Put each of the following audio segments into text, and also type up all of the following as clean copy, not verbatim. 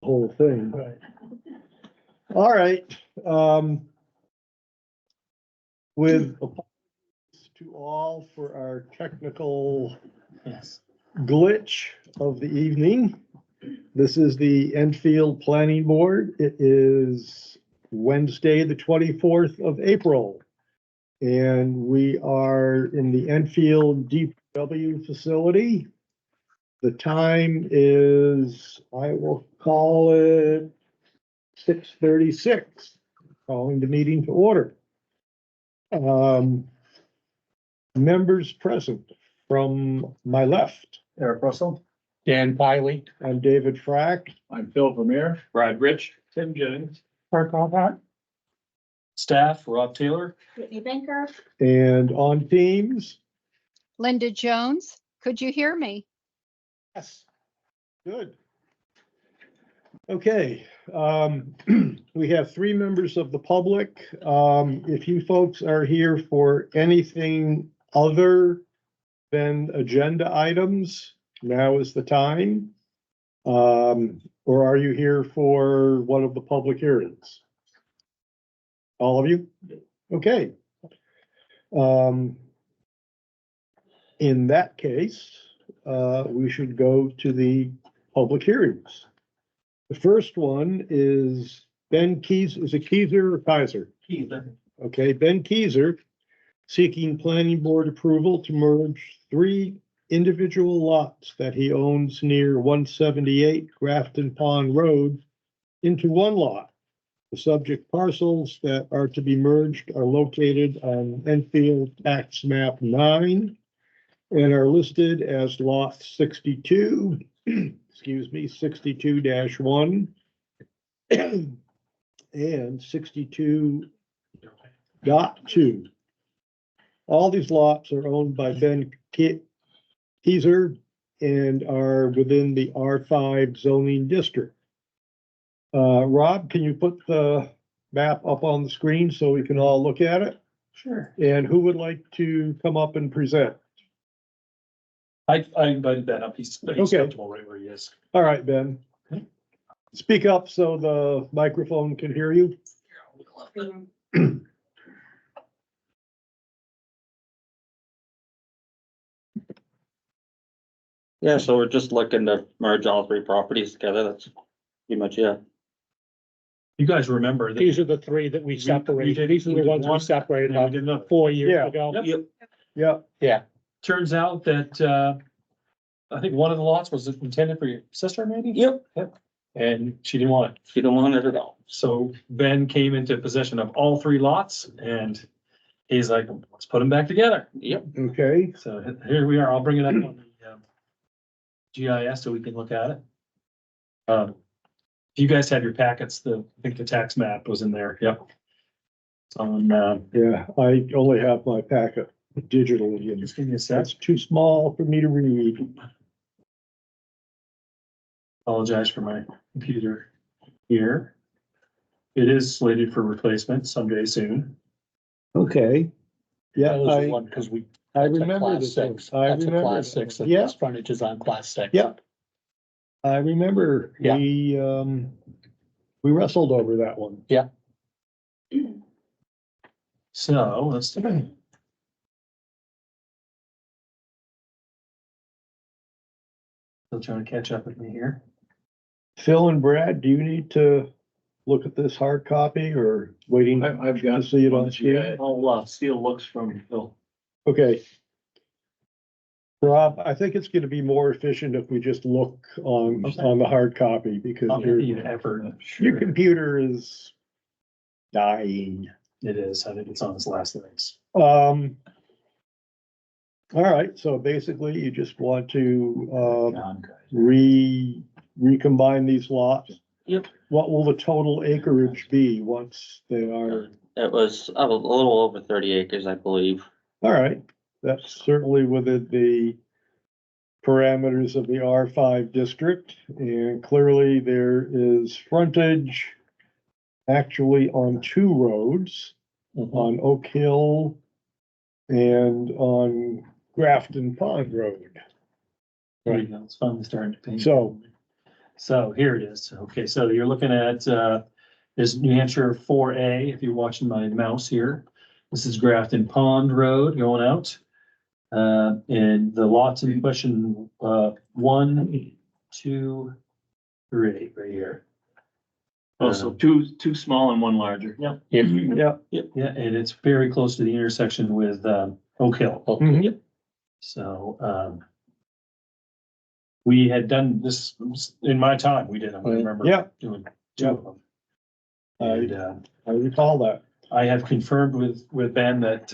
whole thing. Right. All right, with apologies to all for our technical Yes. glitch of the evening. This is the Enfield Planning Board. It is Wednesday, the 24th of April. And we are in the Enfield DPW facility. The time is, I will call it 6:36, calling the meeting to order. Members present from my left, Eric Russell. Dan Piley. I'm David Frack. I'm Phil Vermeer. Brad Rich. Tim Jennings. Mark Alcott. Staff, Rob Taylor. Whitney Banker. And on Teams, Linda Jones, could you hear me? yes, good. Okay, we have three members of the public. If you folks are here for anything other than agenda items, now is the time. Or are you here for one of the public hearings? All of you? Okay. In that case, we should go to the public hearings. The first one is Ben Keys, is it Keyser or Kaiser? Keither. Okay, Ben Keyser seeking planning board approval to merge three individual lots that he owns near 178 Grafton Pond Road into one lot. The subject parcels that are to be merged are located on Enfield Tax Map 9 and are listed as lot 62, excuse me, 62-1 and 62.2. All these lots are owned by Ben Keyser and are within the R5 zoning district. Rob, can you put the map up on the screen so we can all look at it? Sure. And who would like to come up and present? I invited Ben up. He's comfortable right where he is. All right, Ben. Speak up so the microphone can hear you. Yeah, so we're just looking to merge all three properties together. That's pretty much it. You guys remember that These are the three that we we separated. did- These are we the did ones we one, separated and then we did another. 4 years Yeah. ago. Yep. Yeah, Turns out that, I think one of the lots was intended for your sister, maybe? Yep. And she didn't want it. She don't want it at all. So Ben came into possession of all three lots and he's like, let's put them back together. Yep. okay. So here we are. I'll bring it up on the GIS so we can look at it. If you guys have your packets, I think the tax map was in there. Yep. It's on, Yeah, I only have my packet digitally and just give me a sec. that's too small for me to read. Apologize for my computer here. It is slated for replacement someday soon. Okay. Yeah, That was the one, because we. I that's a remember class this one. six. I That's a remember class this six, one. and Yeah. this frontage is on class six. Yep. I remember Yeah. we wrestled over that one. So let's. Still trying to catch up with me here. Phil and Brad, do you need to look at this hard copy or waiting I've to got. see it on screen? I'll steal looks from Phil. Okay. Rob, I think it's gonna be more efficient if we just look on the hard copy because I'll give you an effort. your computer is dying. It is. I think it's on its last legs. All right, so basically you just want to John, recombine these lots? Yep. What will the total acreage be once they are? It was a little over 30 acres, I believe. All right, that's certainly within the parameters of the R5 district, and clearly there is frontage actually on two roads, on Oak Hill and on Grafton Pond Road. There you go. It's finally starting to paint. So- So here it is. Okay, so you're looking at, is New Hampshire 4A, if you're watching my mouse here. This is Grafton Pond Road going out. And the lots in question, 1, 2, 3, right here. Oh, so two small and one larger. Yeah. Yeah. Yeah. Yeah, and it's very close to the intersection with, Oak Hill. Mhm. So, we had done this in my time, we did, I remember. Yeah. Doing two of them. And, I recall that. I have confirmed with Ben that,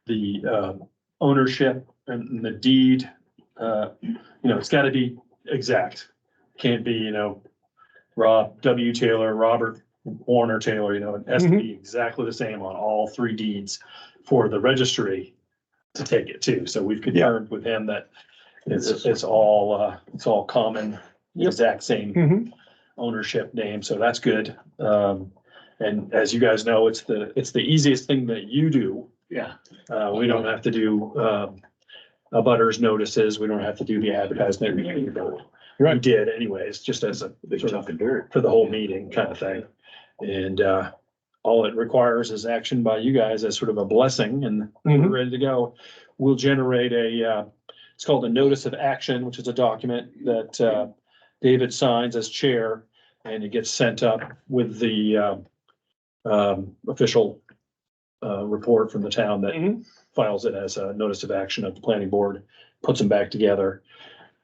the, ownership and the deed, it's gotta be exact. Can't be, Rob W. Taylor, Robert Warner Taylor, it has to be exactly the same on all 3 deeds for the registry to take it too. So we've confirmed with him that it's all common, exact same Mhm. ownership name, so that's good. And as you guys know, it's the easiest thing that you do. Yeah. We don't have to do, abutters notices, we don't have to do the advertisement. We Right. did anyways, just as a Big sort chunk of of dirt. for the whole meeting kind of thing. And, all it requires is action by you guys as sort of a blessing, and we're Mhm. ready to go. We'll generate it's called a notice of action, which is a document that, David signs as chair, and it gets sent up with the, official, report from the town that Mhm. files it as a notice of action of the planning board, puts them back together.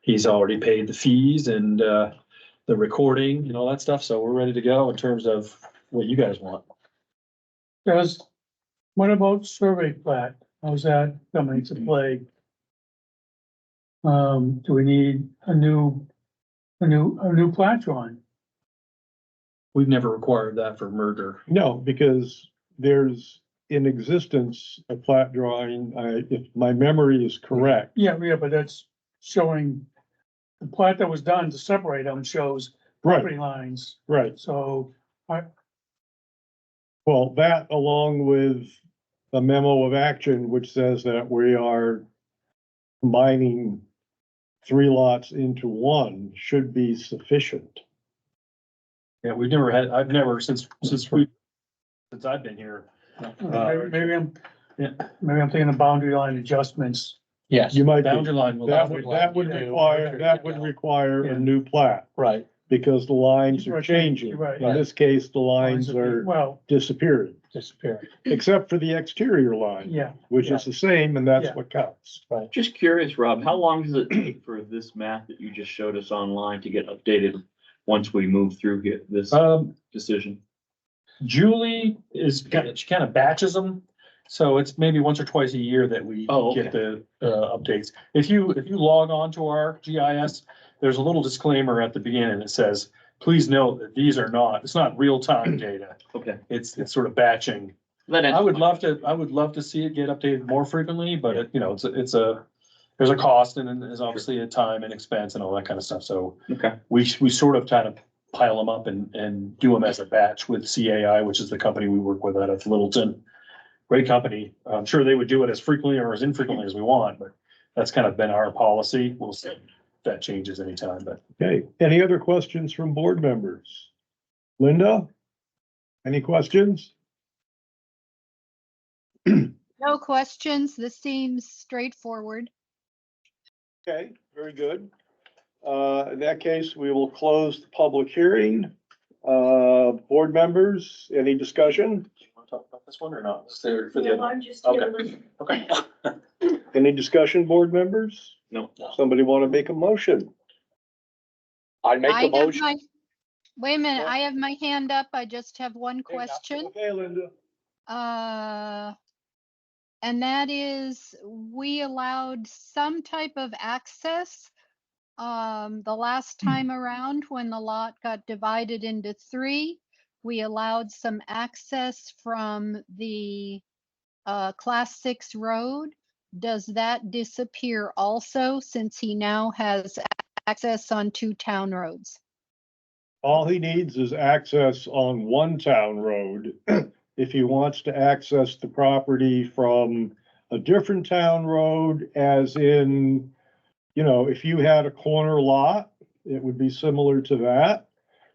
He's already paid the fees and, the recording and all that stuff, so we're ready to go in terms of what you guys want. What about survey plat? How's that coming into play? Do we need a new plat drawing? We've never required that for merger. No, because there's in existence a plat drawing, if my memory is correct. Yeah, but that's showing, the plat that was done to separate them shows Right, property lines, right. so, Well, that along with a memo of action, which says that we are combining 3 lots into 1 should be sufficient. Yeah, I've never, since I've been here. maybe I'm, Yeah. maybe I'm thinking of boundary line adjustments. Yes, You might, be- Boundary line will. that would require a new plat right. because the lines are Right, changing. right. In this case, the lines are Well, disappearing, Disappearing. except for the exterior line, yeah, which is the same, and that's Yeah. what counts. Just curious, Rob, how long does it take for this map that you just showed us online to get updated once we move through this decision? Julie she kind of batches them. So it's maybe once or twice a year that we Oh, get the, updates. If you log on to our GIS, there's a little disclaimer at the beginning that says, please note that it's not real-time data. Okay. It's sort of batching. I would love to see it get updated more frequently, but there's a cost and then there's obviously a time and expense and all that kind of stuff. So Okay. we sort of kind of pile them up and do them as a batch with CAI, which is the company we work with out of Littleton. Great company. I'm sure they would do it as frequently or as infrequently as we want, but that's kind of been our policy. We'll see if that changes anytime, but. Okay, any other questions from board members? Linda? Any questions? No questions. This seems straightforward. Okay, very good. In that case, we will close the public hearing. Board members, any discussion? Do you want to talk about this one or not? Is there for the other? I'm just here Okay. listening. Okay. Any discussion, board members? No. Somebody want to make a motion? I make I a have motion. Wait a minute, I have my hand up. I just have one question. Okay, Linda. And that is, we allowed some type of access the last time around when the lot got divided into 3. We allowed some access from the Class 6 road. Does that disappear also since he now has access on 2 town roads? All he needs is access on 1 town road. If he wants to access the property from a different town road, as in, if you had a corner lot it would be similar to that.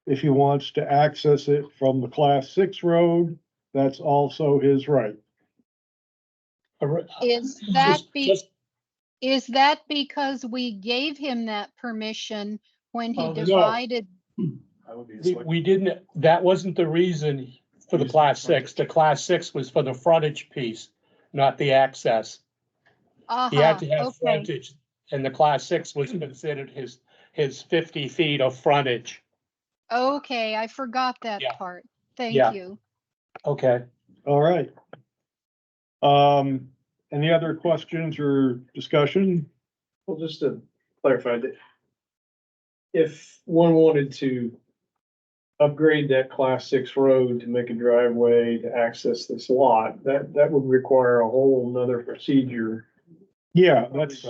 If he wants to access it from the Class 6 road, that's also his right. Is that Just- just- is that because we gave him that permission when he Oh, no. divided? I would be a We select- we didn't, that wasn't the reason for the class six. The class six was for the frontage piece, not the access. He had to have Okay, frontage, and the class six was considered his 50 feet of frontage. okay, I forgot that Yeah. part. Thank Yeah. you. Okay. All right. Any other questions or discussion? Well, just to clarify that. If one wanted to upgrade that class 6 road to make a driveway to access this lot, that would require a whole nother procedure. Yeah, that's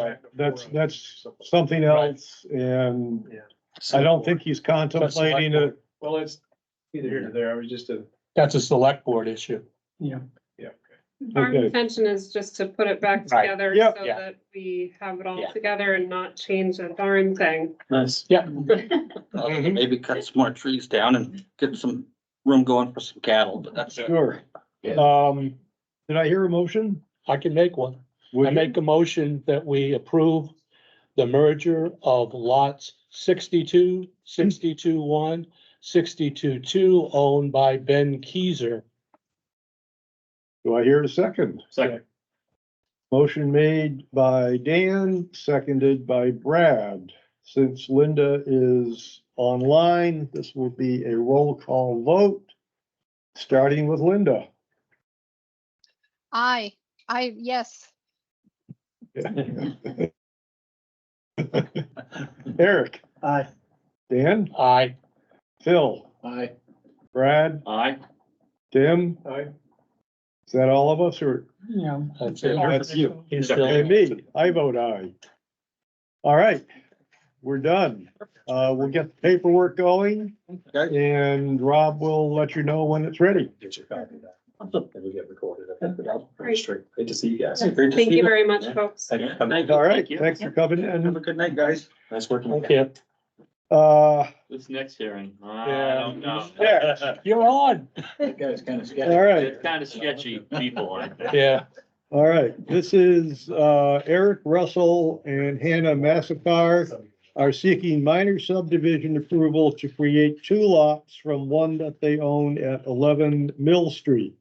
something else, and I don't think he's contemplating it. Well, it's either here or there. I was just a, That's a select board issue. yeah. Our Okay. intention is just to put it back Right. together Yep. so Yeah. that we have it all Yeah. together and not change a darn thing. Nice. Yeah. Maybe cut some more trees down and get some room going for some cattle, but that's it. Sure. Did I hear a motion? I can make one. Would I you? make a motion that we approve the merger of lots 62, 62-1, 62-2, owned by Ben Keyser. Do I hear a second? Second. Motion made by Dan, seconded by Brad. Since Linda is online, this will be a roll call vote, starting with Linda. Yes, Eric, Aye. Dan, Aye. Phil, Aye. Brad, Aye. Tim, Aye. is that all of us or? Yeah. That's it. That's you. He's Okay, still, me, I vote aye. All right, we're done. We'll get the paperwork going Okay. and Rob will let you know when it's ready. Get your copy of that. And we get recorded. Great. Great to see you guys. Great to Thank see you very much, folks. Thank you. Thank you. All right, Thank you. thanks for coming Have in. a good night, guys. Nice working with okay, This next hearing, I Yeah. don't know. Yeah. you're on. That guy's kind of All right, It's kind of sketchy people, aren't they? Yeah. all right. This is Eric Russell and Hannah Massacre are seeking minor subdivision approval to create two lots from one that they own at 11 Mill Street,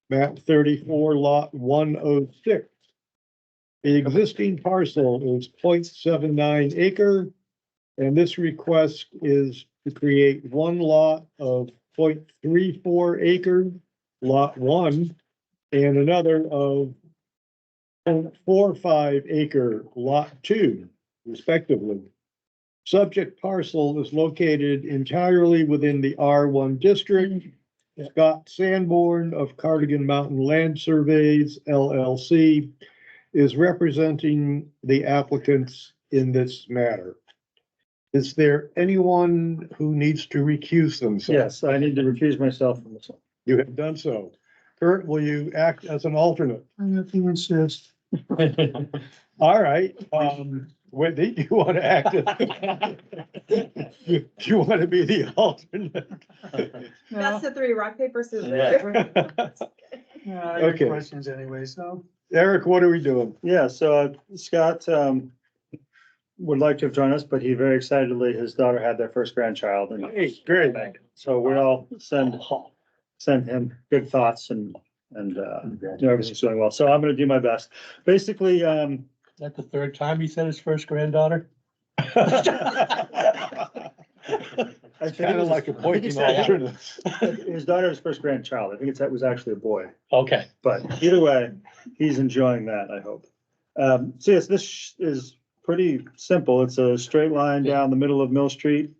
map 34, lot 106. The existing parcel is 0.79 acre, and this request is to create one lot of 0.34 acre, lot 1, and another of 0.45 acre, lot 2, respectively. Subject parcel is located entirely within the R1 district. Scott Sanborn of Cardigan Mountain Land Surveys LLC is representing the applicants in this matter. Is there anyone who needs to recuse themselves? Yes, I need to recuse myself from this one. You have done so. Kurt, will you act as an alternate? If you insist. All right, Wendy, do you want to act? Do you want to be the alternate? That's the 3 rock, paper, scissors. Okay. Questions anyway, so. Eric, what are we doing? Yeah, so Scott would like to have joined us, but he very excitedly, his daughter had their first grandchild and Hey, great. so we all send him good thoughts and everything's going well. So I'm gonna do my best. Basically, Is that the third time he said his first granddaughter? I It's think kind of like appointing alternates. his daughter's first grandchild. I think it was actually a boy. Okay. But either way, he's enjoying that, I hope. So yes, this is pretty simple. It's a straight line down the middle of Mill Street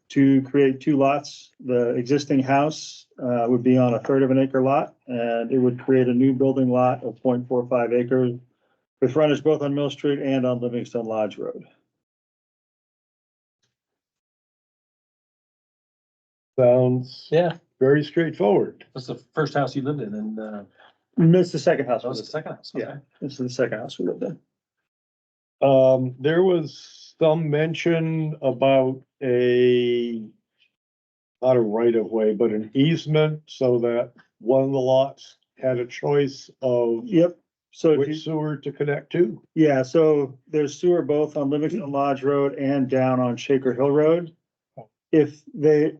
to create two lots. The existing house would be on a third of an acre lot, and it would create a new building lot of 0.45 acres with frontage both on Mill Street and on Livingstone Lodge Road. Sounds Yeah. very straightforward. That's the first house you lived in and, It's the second house. that was the second house. Yeah, this is the second house we lived in. There was some mention about not a right of way, but an easement so that one of the lots had a choice of Yep. So if you, which sewer to connect to. yeah, so there's sewer both on Livingston Lodge Road and down on Shaker Hill Road. If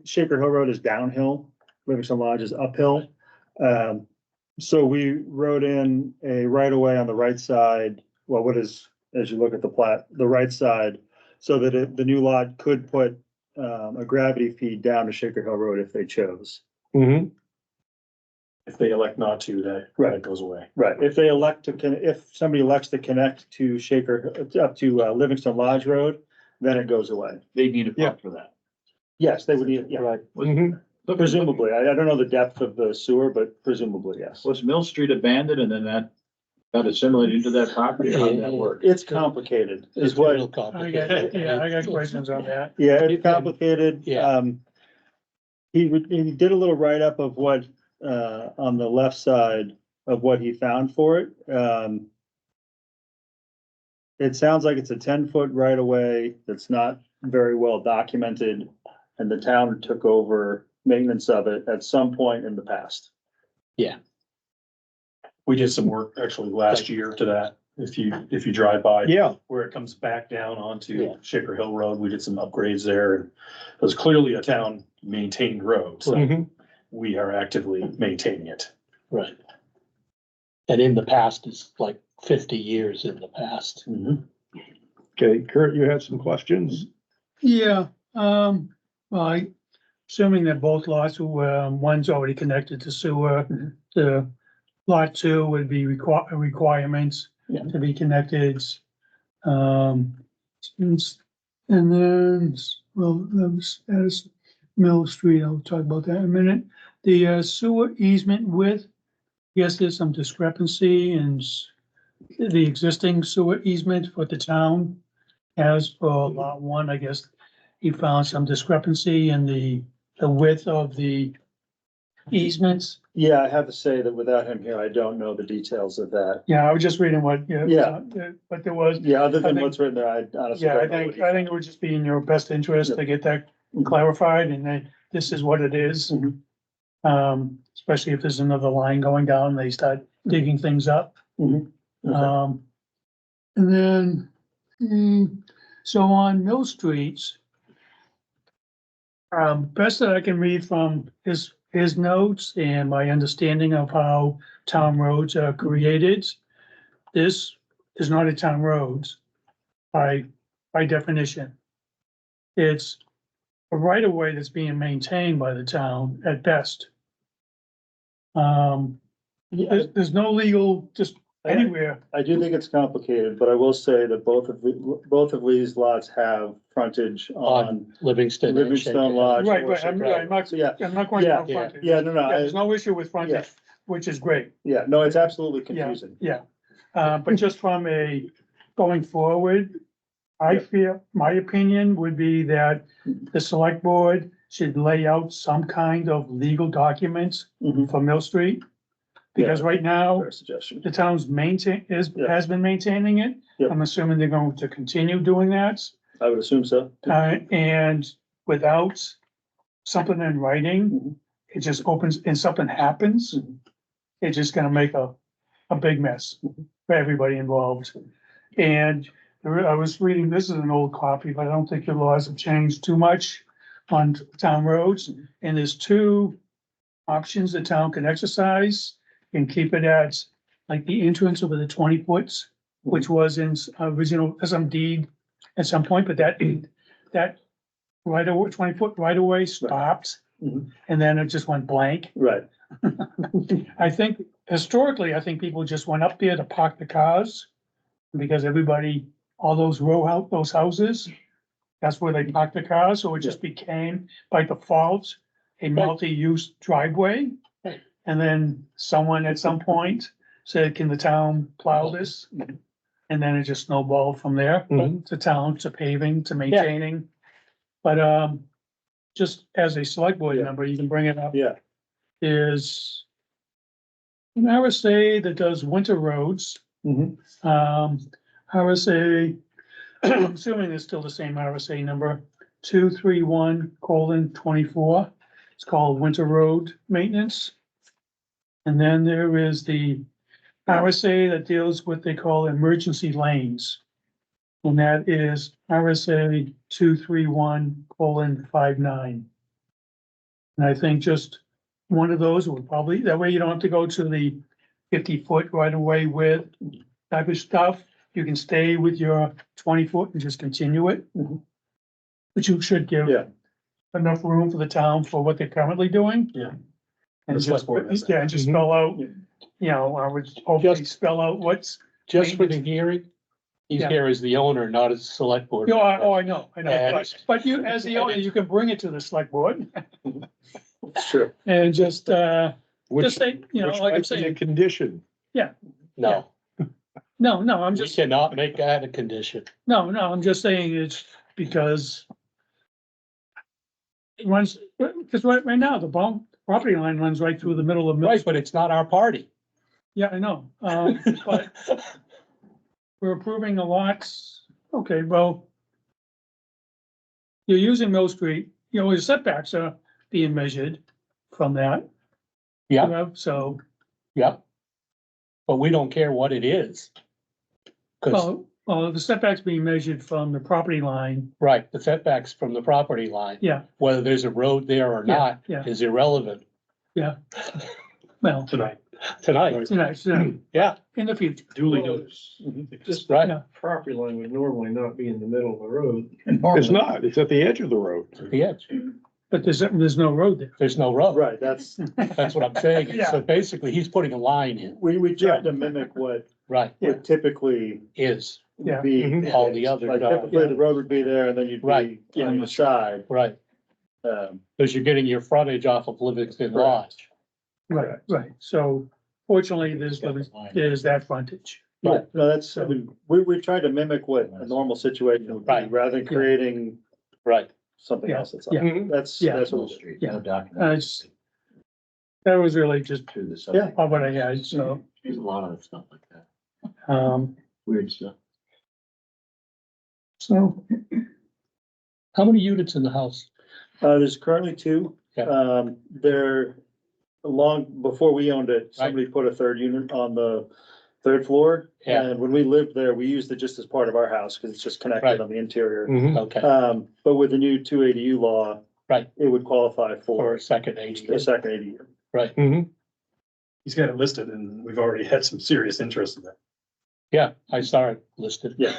Shaker Hill Road is downhill, Livingston Lodge is uphill. So we wrote in a right of way on the right side, well, what is, as you look at the plat, the right side, so that the new lot could put a gravity feed down to Shaker Hill Road if they chose. Mm-hmm. If they elect not to, that goes away. Right, if they elect to, if somebody elects to connect to up to Livingston Lodge Road, then it goes away. They need a Yeah. pump for that. Yes, they would need, yeah, Right. Was- Mm-hmm. presumably. I don't know the depth of the sewer, but presumably, yes. Was Mill Street abandoned and then that got assimilated into that property? How did that work? It's complicated, is It's real what, complicated. I got questions on that. yeah, it's complicated. Yeah. He did a little write-up of what, on the left side of what he found for it. It sounds like it's a 10-foot right of way that's not very well documented, and the town took over maintenance of it at some point in the past. We did some work actually last year to that. If you drive by. Yeah, Where it comes back down onto Yeah. Shaker Hill Road, we did some upgrades there. And it was clearly a town maintained road, so Mhm. we are actively maintaining it. Right. And in the past is like 50 years in the past. Okay, Kurt, you had some questions? Yeah, well, assuming that both lots, one's already connected to sewer, the lot two would be requirements Yeah. to be connected. And then, well, that was, as Mill Street, I'll talk about that in a minute. The sewer easement width, yes, there's some discrepancy in the existing sewer easement for the town. As for lot one, I guess he found some discrepancy in the width of the easements. Yeah, I have to say that without him here, I don't know the details of that. Yeah, I was just reading what, Yeah. but there was, Yeah, other I than think- what's written there, I honestly yeah, I don't know. think it would just be in your best interest to get that clarified, and then this is what it is. Mhm. Especially if there's another line going down, they start digging things up. Mhm. Okay. And then, so on Mill Street, best that I can read from his notes and my understanding of how town roads are created, this is not a town road by definition. It's a right of way that's being maintained by the town at best. There's no legal, just anywhere. I do think it's complicated, but I will say that both of these lots have frontage on On Livingston. and Livingston Shaker. Lodge. Right, or but I'm Shaker. not, So, yeah, I'm not going Yeah, to frontage. yeah, no, Yeah, there's no, no issue with frontage, which is great. yeah, no, it's absolutely Yeah, confusing. yeah. But just from a going forward, I feel, my opinion would be that the select board should lay out some kind of legal documents Mhm. for Mill Street. Because right now, Fair suggestion. the town's Yeah. has been maintaining it. Yep. I'm assuming they're going to continue doing that. I would assume so. And without something in writing, Mhm. it just opens, and something happens, Mhm. it's just gonna make a big mess for everybody involved. And I was reading, this is an old copy, but I don't think the laws have changed too much on town roads. And there's two options the town can exercise and keep it at like the entrance over the 20 foots, which was in original, some deed at some point, but that right away, 20-foot right away stopped. Mhm. And then it just went blank. Right, I think historically, I think people just went up there to park the cars. Because everybody, all those those houses, that's where they park the cars, so it just became by default a multi-use driveway. Right. And then someone at some point said, can the town plow this? And then it just snowballed from there, Mhm. to town, to paving, to maintaining. But, just as a select board Yeah. member, you can bring it up, yeah, is an RSA that does winter roads. Mhm. RSA I'm assuming it's still the same RSA number, 231:24. It's called Winter Road Maintenance. And then there is the RSA that deals with, they call emergency lanes. And that is RSA 231:59. And I think just one of those would probably, that way you don't have to go to the 50-foot right away with type of stuff. You can stay with your 20-foot and just continue it. But you should give Yeah. enough room for the town for what they're currently doing. Yeah. And The just, select board has that. yeah, and just spell out, you know, I would hopefully spell out what's, Just for the hearing, he's Yeah. here as the owner, not as select board. you know, I know, And- but you, as the owner, you can bring it to the select board It's true. and just Which, say, you know, which like I'm might be a saying, condition. No, no, I'm we just, cannot make that a condition. no, I'm just saying it's because it runs, because right now, the property line runs right through the middle of Mill. Right, but it's not our party. Yeah, I know, but we're approving the lots, okay, well. You're using Mill Street, you know, your setbacks are being measured from that. Yeah. You know, so, Yeah. But we don't care what it is. Cause, the setbacks being measured from the property line, right, the setbacks from the property line, yeah, whether there's a road there or Yeah, not, yeah. is irrelevant well, Tonight, tonight. tonight, Yeah, in the future. duly Well, noticed. Just right. Yeah. property line would normally not be in the middle of the road. It's not, it's at the edge of the road. The edge. But there's no road there. There's no road. Right, that's, That's what I'm saying. Yeah. So basically, he's putting a line in, we tried to mimic what right, would typically is Yeah. be. Mhm. all the other, Like typically the road would be there and then you'd Right. be on the side. right, because you're getting your frontage off of Livingston Lodge. Right, so fortunately, there's that frontage. Yeah, no, that's, I mean, we tried to mimic what a normal situation would be, Right. rather than creating Right, something Yeah. else. That's, Yeah. that's Yeah. what we did. Yeah. It's- That was really just Yeah. all what I had, so, There's a lot of stuff like that, weird stuff. So, how many units in the house? There's currently two. Yeah. They're before we owned it, somebody put a third unit on the third floor. Yeah. And when we lived there, we used it just as part of our house, because it's just Right. connected on the interior. Mhm. Okay, But with the new 280U law. Right. It would qualify for for a second ADU, a second ADU. right, Mhm. He's got it listed and we've already had some serious interest in that. yeah, I saw it listed. Yeah.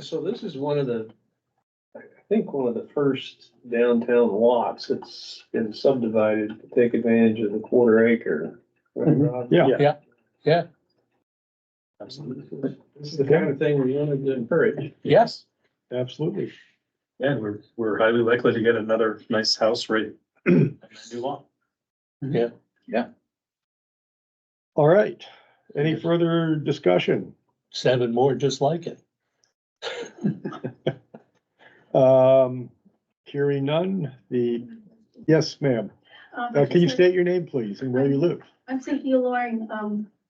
So this is one of the, I think one of the first downtown lots that's been subdivided to take advantage of the quarter acre. Right, Rob? Yeah. Yeah, Absolutely. This is the kind of thing we wanted to encourage. yes, Absolutely. And we're highly likely to get another nice house right. on that new lot. All right. Any further discussion? 7 more just like it. Hearing none, yes, ma'am. Can you state your name, please, and where you live? I'm Cynthia Loring.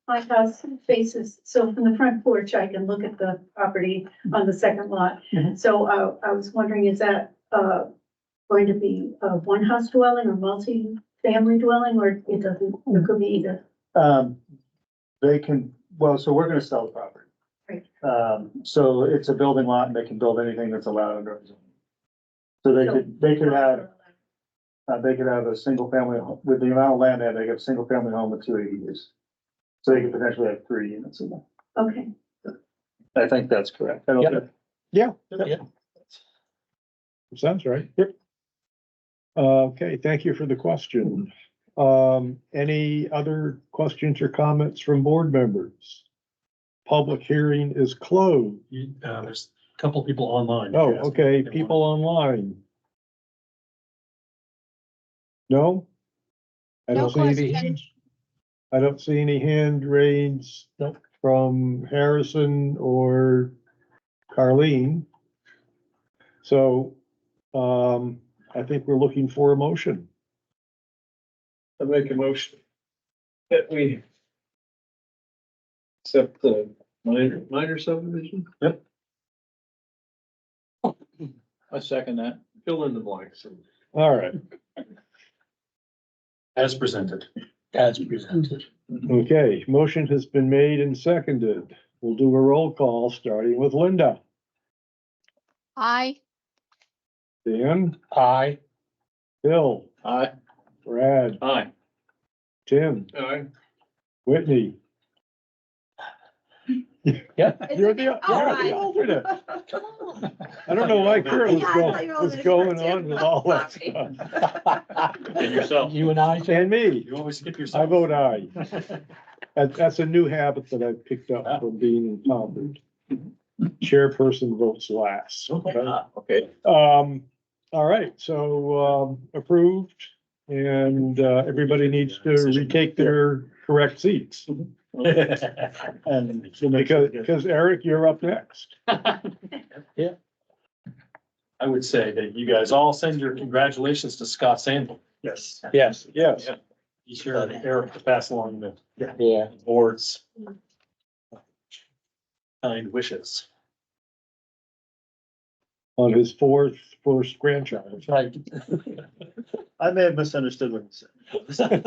My house faces, so from the front porch, I can look at the property on the second lot. Mhm. So I was wondering, is that going to be a one house dwelling or multi-family dwelling, or it doesn't, it could be either? They can, well, so we're gonna sell the property. Right. So it's a building lot and they can build anything that's allowed under our zone. So they could have a single family, with the amount of land they have, they have a single family home with 2 ADUs. So they could potentially have 3 units in there. Okay. I think that's correct. I don't Yep. think- Yeah. Yeah. Sounds right. Yep. Okay, thank you for the question. Any other questions or comments from board members? Public hearing is closed. There's a couple people online. Oh, okay, people online. No? I No don't see any question. hands. I don't see any hand raised from Harrison or Carleen. So, I think we're looking for a motion. I make a motion that we accept the Minor subdivision? I second that. Fill in the blanks. All right, As presented. As presented. okay, motion has been made and seconded. We'll do a roll call, starting with Linda. I, Dan, Aye. Bill, Aye. Brad, Aye. Tim, Aye. Whitney. Yeah. You're the alternate. I don't know why Kurt was going on with all that stuff. And yourself. You and I, Tim? And me, You always skip I yourself. vote aye. That's a new habit that I picked up from being in Concord. Chairperson votes last. Okay. All right, so, approved, and, everybody needs to retake their correct seats. And Because Eric, you're up next. I would say that you guys all send your congratulations to Scott Sandel. yes, Yes, Yes, Be sure Eric to pass along the yeah. board's kind wishes on his first grandchild. Right. I may have misunderstood what you said.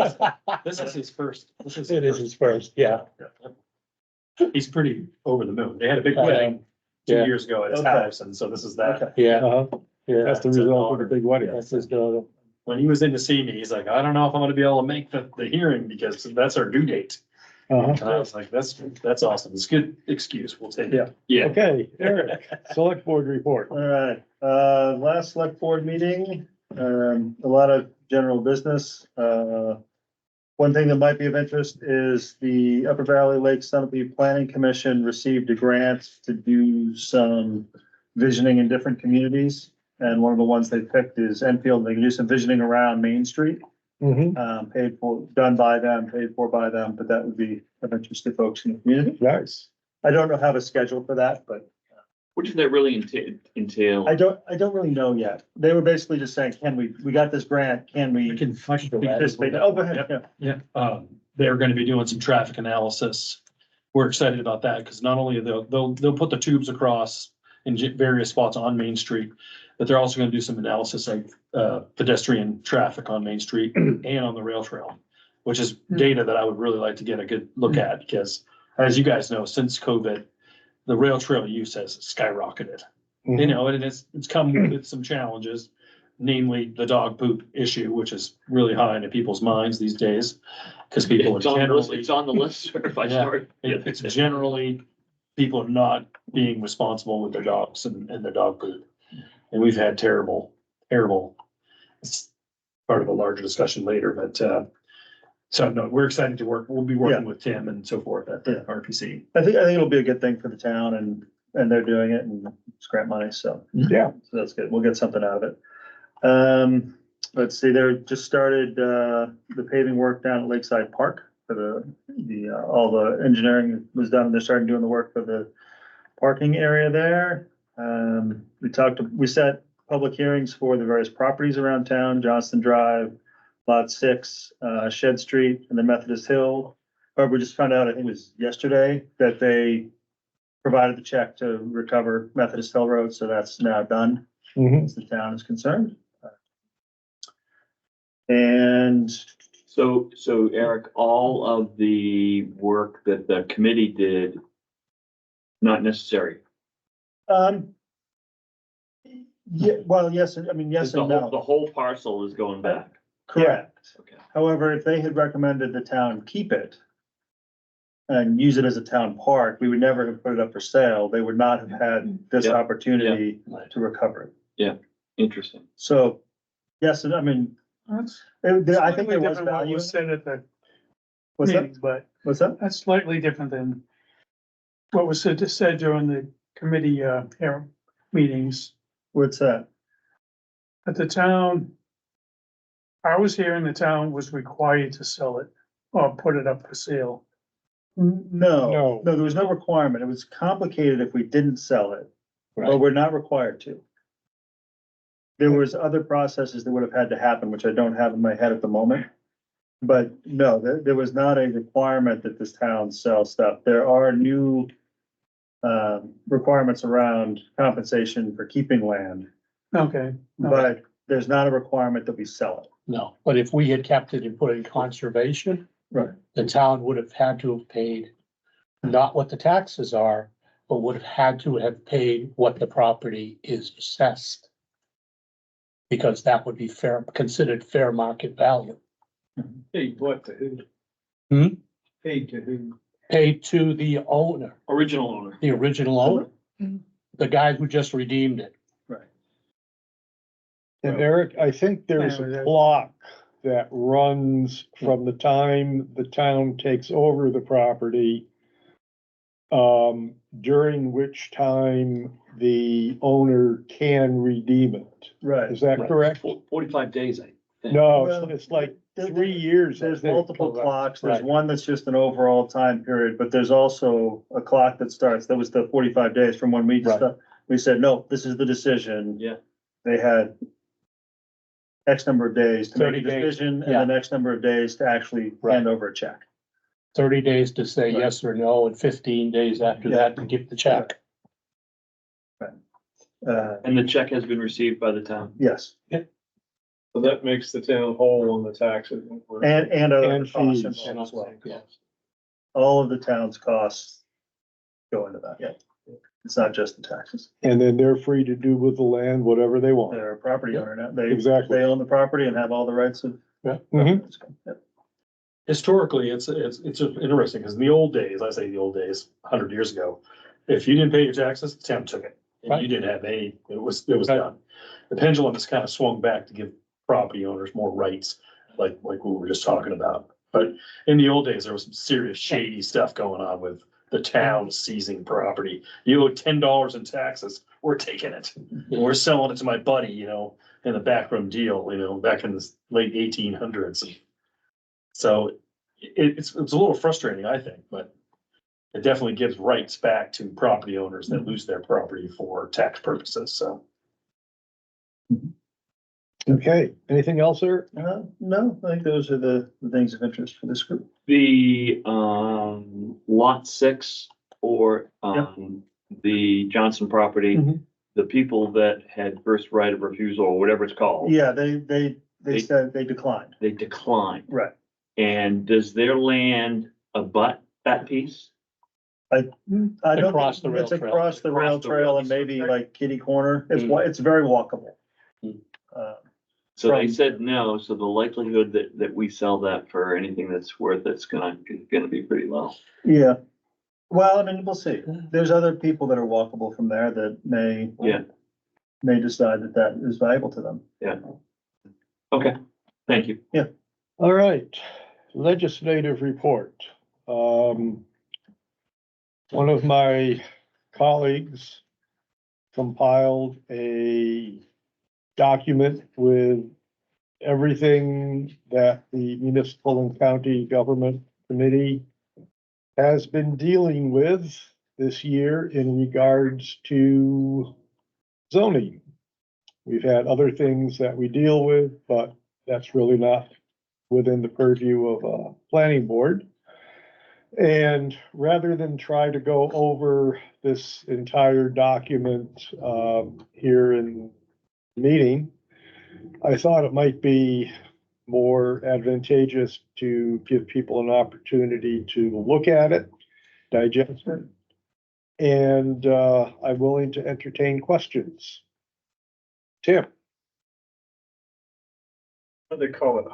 This is his first. It is his first, yeah. He's pretty over the moon. They had a big wedding two Yeah. years ago at his Okay. house, and so this is that. Okay. Yeah, Uh-huh. yeah. That's the result of the big wedding. That's his daughter. When he was in to see me, he's like, I don't know if I'm gonna be able to make the hearing because that's our due date. Uh-huh. And I was like, that's awesome. It's a good excuse. We'll take it. Yeah. Okay, Eric, select board report. All right, last select board meeting, a lot of general business. One thing that might be of interest is the Upper Valley Lake Sunapee Planning Commission received a grant to do some visioning in different communities. And one of the ones they picked is Enfield. They can do some visioning around Main Street, paid for, done by them, paid for by them, but that would be of interest to folks in the community. Nice. I don't know have a schedule for that, but What does that really entail? I don't really know yet. They were basically just saying, we got this grant, can we can participate? Oh, go ahead, yeah. Yeah, they're gonna be doing some traffic analysis. We're excited about that, because not only they'll put the tubes across in various spots on Main Street, but they're also gonna do some analysis of pedestrian traffic on Main Street and on the rail trail, which is data that I would really like to get a good look at, because as you guys know, since COVID, the rail trail use has skyrocketed. You know, and it's come with some challenges, namely the dog poop issue, which is really high into people's minds these days. Because people are It's on the list, generally, it's on the list, sir, if I Yeah. start. it's generally, people are not being responsible with their dogs and their dog poop. And we've had terrible, it's part of a larger discussion later, but, so no, we're excited to work. We'll be working with Tim and so forth at the RPC. I think it'll be a good thing for the town and they're doing it and it's grant money, so. Yeah. So that's good. We'll get something out of it. Let's see, they're just started, the paving work down at Lakeside Park for all the engineering was done. They're starting doing the work for the parking area there. We set public hearings for the various properties around town, Johnston Drive, Lot 6, Shed Street, and then Methodist Hill. However, we just found out, I think it was yesterday, that they provided the check to recover Methodist Hill Road, so that's now done, as the town is concerned. And So Eric, all of the work that the committee did, not necessary. yeah, well, yes, I mean, yes The and whole, the no, whole parcel is going back. correct. Okay. However, if they had recommended the town keep it and use it as a town park, we would never have put it up for sale. They would not have had this Yeah. opportunity to recover it. Interesting. So, yes, and I mean, That's I think there slightly was different what value. was said at the What's that? meeting, but What's that? that's slightly different than what was said during the committee, meetings. What's that? At the town, I was hearing the town was required to sell it or put it up for sale. No, there was no requirement. It was complicated if we didn't sell it, but we're not required to. There was other processes that would have had to happen, which I don't have in my head at the moment. But no, there was not a requirement that this town sell stuff. There are new requirements around compensation for keeping land, Okay. but there's not a requirement that we sell it. No, but if we had kept it and put it in conservation, Right. the town would have had to have paid not what the taxes are, but would have had to have paid what the property is assessed. Because that would be fair, considered fair market value. Paid what to who? Hmm? Paid to who? Paid to the owner, Original owner. the original owner, the guy who just redeemed it. Right. And Eric, I think there's a clock that runs from the time the town takes over the property, during which time the owner can redeem it. Right. Is that Right. correct? 45 days, I think. No, Well, it's like there- 3 years. I There's think. multiple clocks. There's Right. one that's just an overall time period, but there's also a clock that starts, that was the 45 days from when Right. we said, no, this is the decision. Yeah. They had X number of days to make 30 a days, decision and yeah. the next number of days to actually Right. hand over a check. 30 days to say Right. yes or no, and 15 days after Yeah. that to give the check. And the check has been received by the town. Yes, So that makes the town whole on the taxes. and other And costs fees. involved as well. Yeah. All of the town's costs go into that, yeah. It's not just the taxes. And then they're free to do with the land whatever they want. They're a property owner now. Exactly. They own the property and have all the rights of. Mhm. Yep. Historically, it's interesting, because in the old days, I say the old days, 100 years ago, if you didn't pay your taxes, the town took it. And you Right. didn't have any, it was Right. done. The pendulum has kind of swung back to give property owners more rights, like we were just talking about. But in the old days, there was some serious shady stuff going on with the town seizing property. You owe $10 in taxes, we're taking it. And we're selling it to my buddy, in a backroom deal, back in the late 1800s. So it's a little frustrating, I think, but it definitely gives rights back to property owners that lose their property for tax purposes, so. Okay, anything else, sir? No, I think those are the things of interest for this group. The, lot 6 or, the Johnson property, Mhm. the people that had first right of refusal or whatever it's called. Yeah, they said they declined. They declined. Right. And does their land abut that piece? I don't Across think the rail it's trail. across the rail Across the trail rail. and maybe like Kitty Corner. It's, Mm. it's very walkable. Mm. So they From- said no, so the likelihood that we sell that for anything that's worth it's gonna be pretty low. Yeah. Well, I mean, we'll see. There's other people that are walkable from there that may decide that that is valuable to them. Yeah. Okay, thank you. All right, legislative report. One of my colleagues compiled a document with everything that the municipal and county government committee has been dealing with this year in regards to zoning. We've had other things that we deal with, but that's really not within the purview of a planning board. And rather than try to go over this entire document here in the meeting, I thought it might be more advantageous to give people an opportunity to look at it, digest it. And I'm willing to entertain questions. Tim? What do they call it?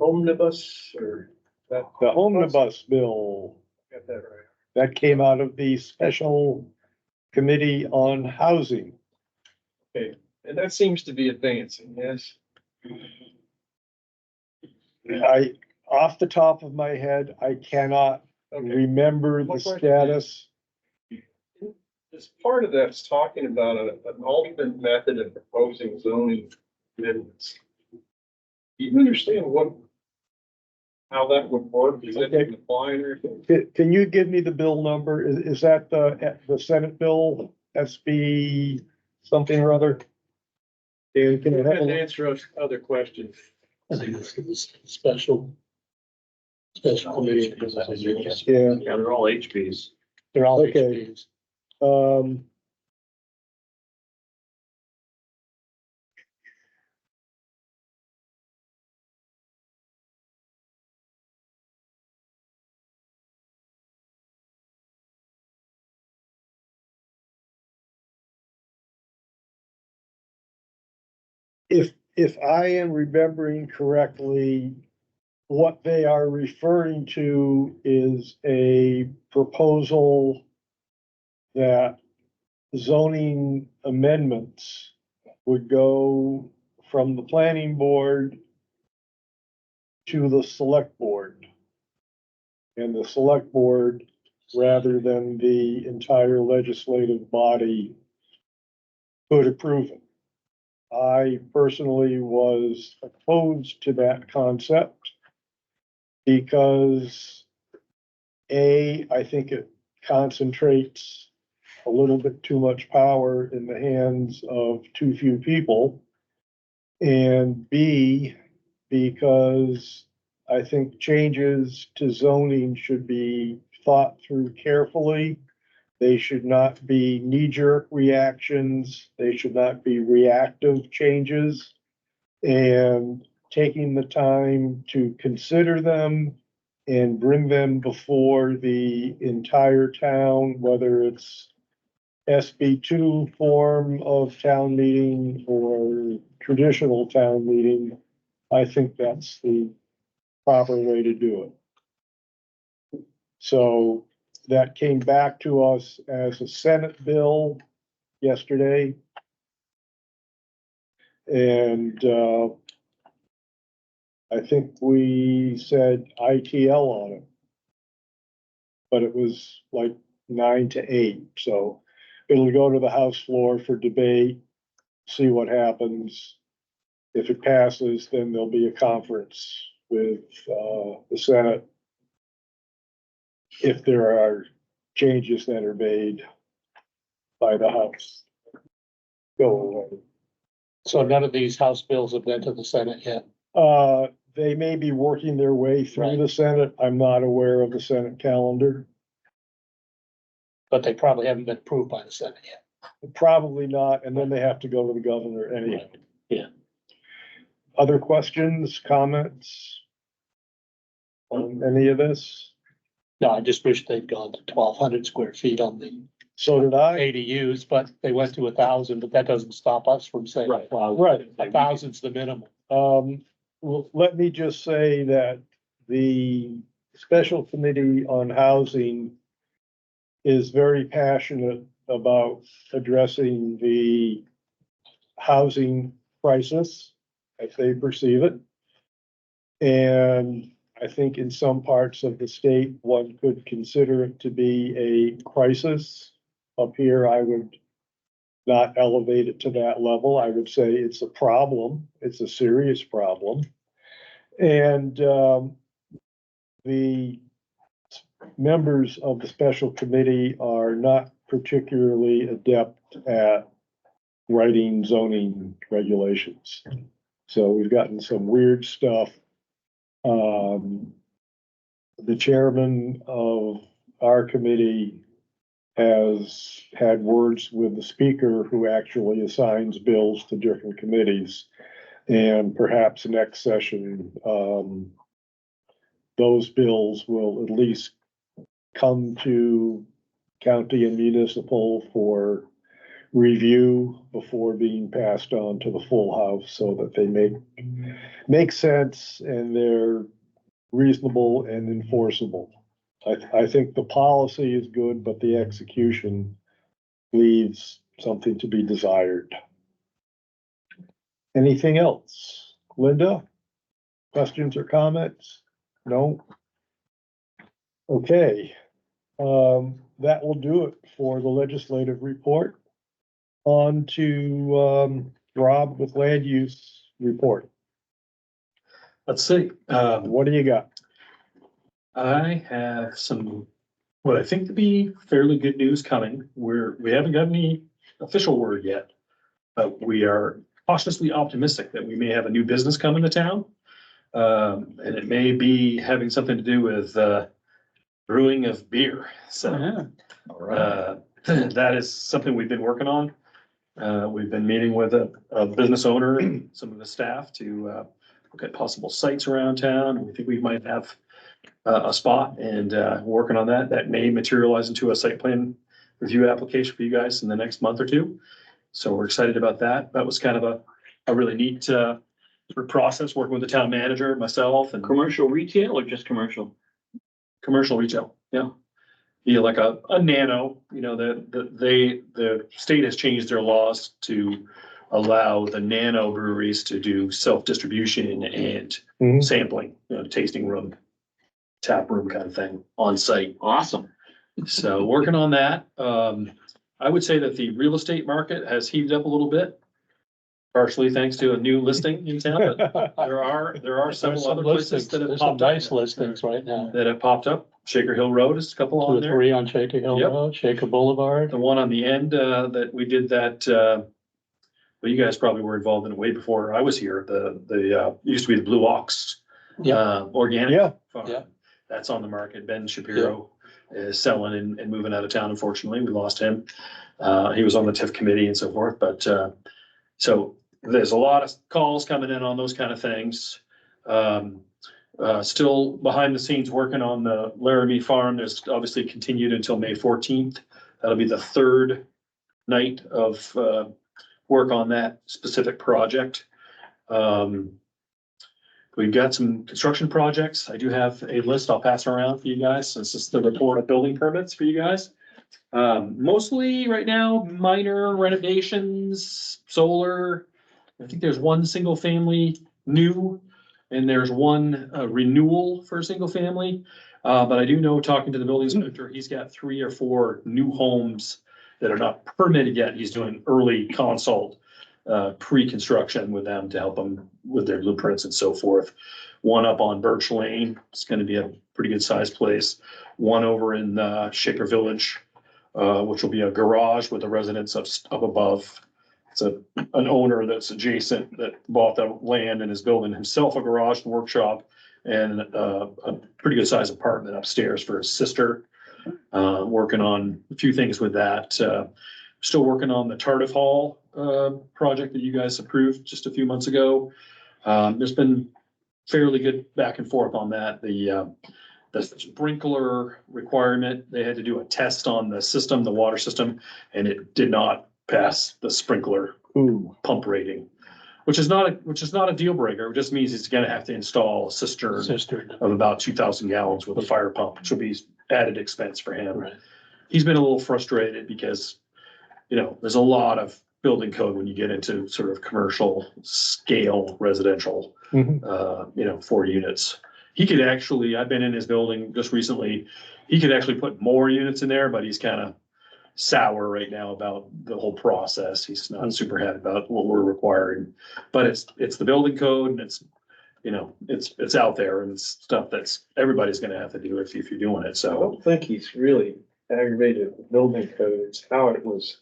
Omnibus or that? The omnibus bill, Got that right. that came out of the special committee on housing. Okay, and that seems to be advancing, yes? Off the top of my head, I cannot Okay. remember the What question? status. As part of that's talking about an alternate method of proposing zoning amendments. Do you understand how that would work? Is that Okay. applying or anything? Can you give me the bill number? Is that the Senate bill, SB something or other? Dan, can I have a look? Answer us other questions. I think it's special committee. Yeah, Yeah, they're all HPs. They're all Okay. HPs. Um, if I am remembering correctly, what they are referring to is a proposal that zoning amendments would go from the planning board to the select board. And the select board, rather than the entire legislative body, could approve it. I personally was opposed to that concept because I think it concentrates a little bit too much power in the hands of too few people. And B, because I think changes to zoning should be thought through carefully. They should not be knee-jerk reactions. They should not be reactive changes. And taking the time to consider them and bring them before the entire town, whether it's SB2 form of town meeting or traditional town meeting, I think that's the proper way to do it. So that came back to us as a Senate bill yesterday. And I think we said ITL on it. But it was like 9-8, so it'll go to the House floor for debate, see what happens. If it passes, then there'll be a conference with the Senate. If there are changes that are made by the House. Go away. So none of these House bills have been to the Senate yet. They may be working their way through Right. the Senate. I'm not aware of the Senate calendar. But they probably haven't been approved by the Senate yet. Probably not, and then they have to go to the governor anyway. Yeah. Other questions, comments? On any of this? No, I just wish they'd gone to 1,200 square feet on the So did I. ADUs, but they went to 1,000, but that doesn't stop us from saying, Right. well, Right. 1,000's the minimum. Well, let me just say that the Special Committee on Housing is very passionate about addressing the housing crisis as they perceive it. And I think in some parts of the state, one could consider it to be a crisis. Up here, I would not elevate it to that level. I would say it's a problem. It's a serious problem. And the members of the special committee are not particularly adept at writing zoning regulations. So we've gotten some weird stuff. The chairman of our committee has had words with the speaker who actually assigns bills to different committees. And perhaps next session, those bills will at least come to county and municipal for review before being passed on to the full house so that they make sense and they're reasonable and enforceable. I think the policy is good, but the execution leaves something to be desired. Anything else? Linda? Questions or comments? No? Okay. That will do it for the legislative report. On to Rob with land use report. Let's see. What do you got? I have some, what I think to be fairly good news coming. We haven't got any official word yet, but we are cautiously optimistic that we may have a new business coming to town. And it may be having something to do with brewing of beer. So that is something we've been working on. We've been meeting with a business owner and some of the staff to look at possible sites around town. And we think we might have a spot, and working on that. That may materialize into a site plan review application for you guys in the next month or two. So we're excited about that. That was kind of a really neat sort of process, working with the town manager, myself, and Commercial retail or just commercial? commercial retail, yeah. Yeah, like a nano, you know, the state has changed their laws to allow the nano breweries to do self-distribution and Mhm. sampling, you know, tasting room, tap room kind of thing on site. Awesome. So working on that. I would say that the real estate market has heated up a little bit. Partially thanks to a new listing in town, but there are There's several some other places listings, that have there's some popped up. nice listings right now. That have popped up. Shaker Hill Road is a couple 2 on or there. 3 on Shaker Hill Yep. Road, Shaker Boulevard. The one on the end, that we did that, well, you guys probably were involved in it way before I was here. It used to be the Blue Ox. Organic. Yeah. farm. Yeah. That's on the market. Ben Shapiro is selling and moving out of town. Unfortunately, we lost him. He was on the TIF committee and so forth, but, so there's a lot of calls coming in on those kind of things. Still behind the scenes working on the Laramie Farm. There's obviously continued until May 14th. That'll be the third night of work on that specific project. We've got some construction projects. I do have a list I'll pass around for you guys. This is the report of building permits for you guys. Mostly right now, minor renovations, solar. I think there's one single family new, and there's one renewal for a single family. But I do know, talking to the building inspector, he's got 3 or 4 new homes that are not permitted yet. He's doing early consult, pre-construction with them to help them with their blueprints and so forth. One up on Birch Lane, it's gonna be a pretty good sized place. One over in Shaker Village, which will be a garage with a residence up above. It's an owner that's adjacent that bought the land and is building himself a garage and workshop, and a pretty good sized apartment upstairs for his sister. Working on a few things with that. Still working on the Tardif Hall project that you guys approved just a few months ago. There's been fairly good back and forth on that. The sprinkler requirement, they had to do a test on the system, the water system, and it did not pass the sprinkler pump rating, which is not a deal breaker. It just means he's gonna have to install a cistern of about 2,000 gallons with a fire pump, which will be added expense for him. Right. He's been a little frustrated because, you know, there's a lot of building code when you get into sort of commercial scale residential, you know, 4 units. He could actually, I've been in his building just recently, he could actually put more units in there, but he's kind of sour right now about the whole process. He's not super happy about what we're requiring, but it's the building code, and it's, you know, it's out there, and it's stuff that's everybody's gonna have to do if you're doing it. I So don't think he's really aggravated with the building code. It's how it was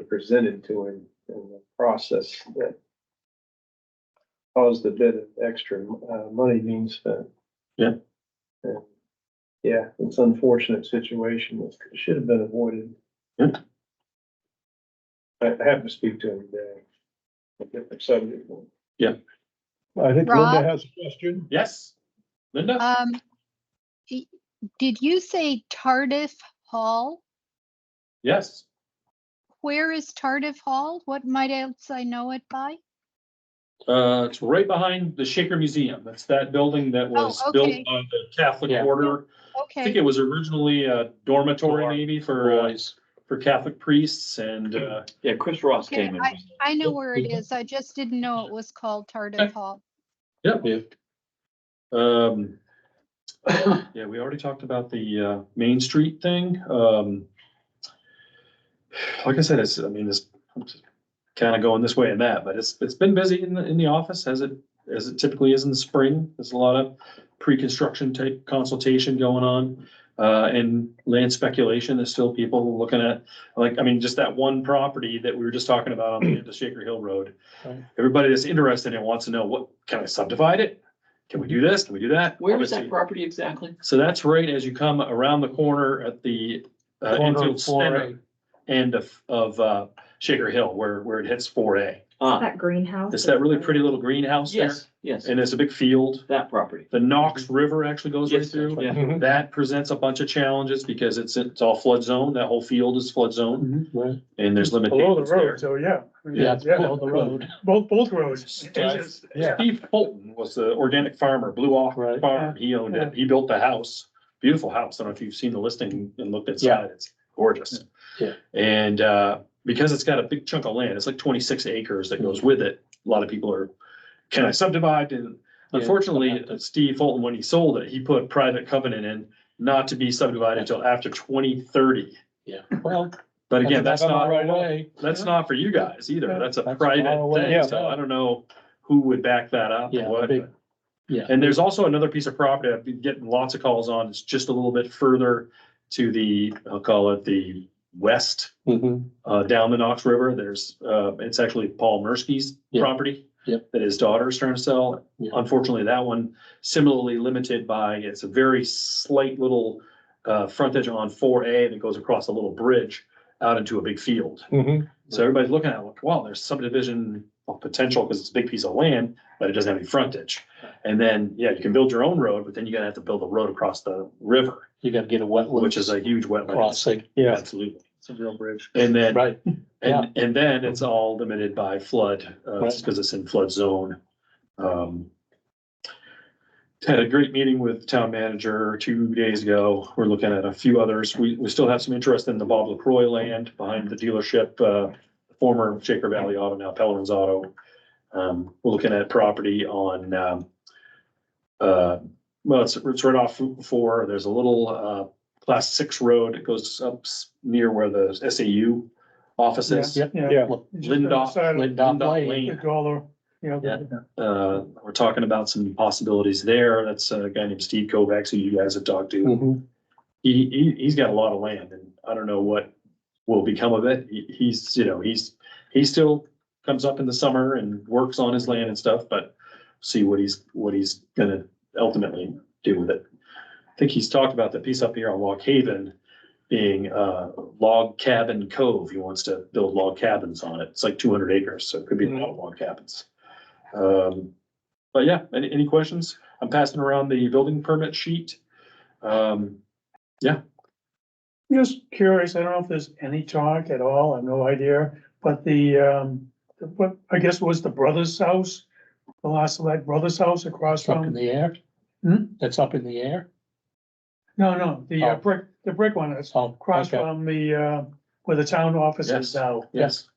presented to him in the process that caused a bit of extra money being spent. Yeah. And, yeah, it's an unfortunate situation that should have been avoided. Yeah. I have to speak to him today. A different subject. I think Rob? Linda has a question. yes, Linda? Did you say Tardif Hall? Yes. Where is Tardif Hall? What might else I know it by? It's right behind the Shaker Museum. That's that building that was built okay. on the Catholic Yeah. order. I think Okay, it was originally a dormitory Dorm. maybe for Catholic priests, and, Yeah, Chris Ross okay, came in. I know where it is. I just didn't know it was called Tardif Hall. yeah. Yeah, we already talked about the, Main Street thing. Like I said, it's kind of going this way and that, but it's been busy in the office as it typically is in the spring. There's a lot of pre-construction type consultation going on, and land speculation. There's still people looking at, just that one property that we were just talking about on the end of Shaker Hill Road. Right. Everybody that's interested in it wants to know, what, can I subdivide it? can we do this? Can we do that? Where is that Obviously- property exactly? So that's right as you come around the corner at the Corner of infield 4A. center end of Shaker Hill, where it hits 4A. Ah, That greenhouse. It's that really pretty little greenhouse there, yes, yes, and it's a big field. that property. The Knox River actually goes right Yes, through. yeah. That presents a bunch of challenges because it's all flood zone. That whole field is flood zone, Right. and there's Below the limitations there. road, so yeah. Yeah, it's below the road. Both roads. Yeah. Steve Fulton was the organic farmer, Blue Oak Right. Farm. He owned it. He built the house. Beautiful house. I don't know if you've seen the listing and looked Yeah. inside. It's gorgeous. Yeah. And, because it's got a big chunk of land, it's like 26 acres that goes with it. A lot of people are, can I subdivide? And Yeah. unfortunately, Steve Fulton, when he sold it, he put private covenant in not to be subdivided until after 2030. Yeah, well. But again, that's not, Right away. that's not for you guys either. Yeah, That's a that's far private away, thing. yeah. So I don't know who would back that up Yeah, or what. big- but- Yeah. And there's also another piece of property I've been getting lots of calls on. It's just a little bit further to the, I'll call it the west, Mhm. down the Knox River. There's, it's actually Paul Mirsky's Yeah. property. Yep. That his daughter is trying to sell. Yeah. Unfortunately, that one similarly limited by, it's a very slight little, frontage on 4A that goes across a little bridge out into a big field. So everybody's looking at it like, wow, there's subdivision potential because it's a big piece of land, but it doesn't have any frontage. And then, yeah, you can build your own road, but then you're gonna have to build a road across the river, You gotta get a wetland. which is a huge wetland. Crossing, Yeah. Absolutely. It's a real bridge. And then, right, yeah. and then it's all limited by flood, Right. because it's in flood zone. Had a great meeting with the town manager 2 days ago. We're looking at a few others. We still have some interest in the Bob LaCroix land behind the dealership, former Shaker Valley Auto, now Pellerman's Auto. We're looking at property on, well, it's right off Route 4. There's a little, class 6 road. It goes up near where the SAU office is. Yep. Yeah. Lindop Lane. We're talking about some possibilities there. That's a guy named Steve Kovacs, who you guys have talked to. Mhm. He's got a lot of land and I don't know what will become of it. He's, you know, he still comes up in the summer and works on his land and stuff, but see what he's gonna ultimately do with it. I think he's talked about the piece up here on Lock Haven being Log Cabin Cove. He wants to build log cabins on it. It's like 200 acres, so it could be a lot of log cabins. But yeah, any questions? I'm passing around the building permit sheet. Just curious, I don't know if there's any talk at all, I have no idea, but what, I guess was the brother's house, the last select brother's house across It's up in from, the air? Hmm? It's up in the air? no, the Oh. brick one that's Oh, across okay. from the, where the town office Yes. is now. Yes.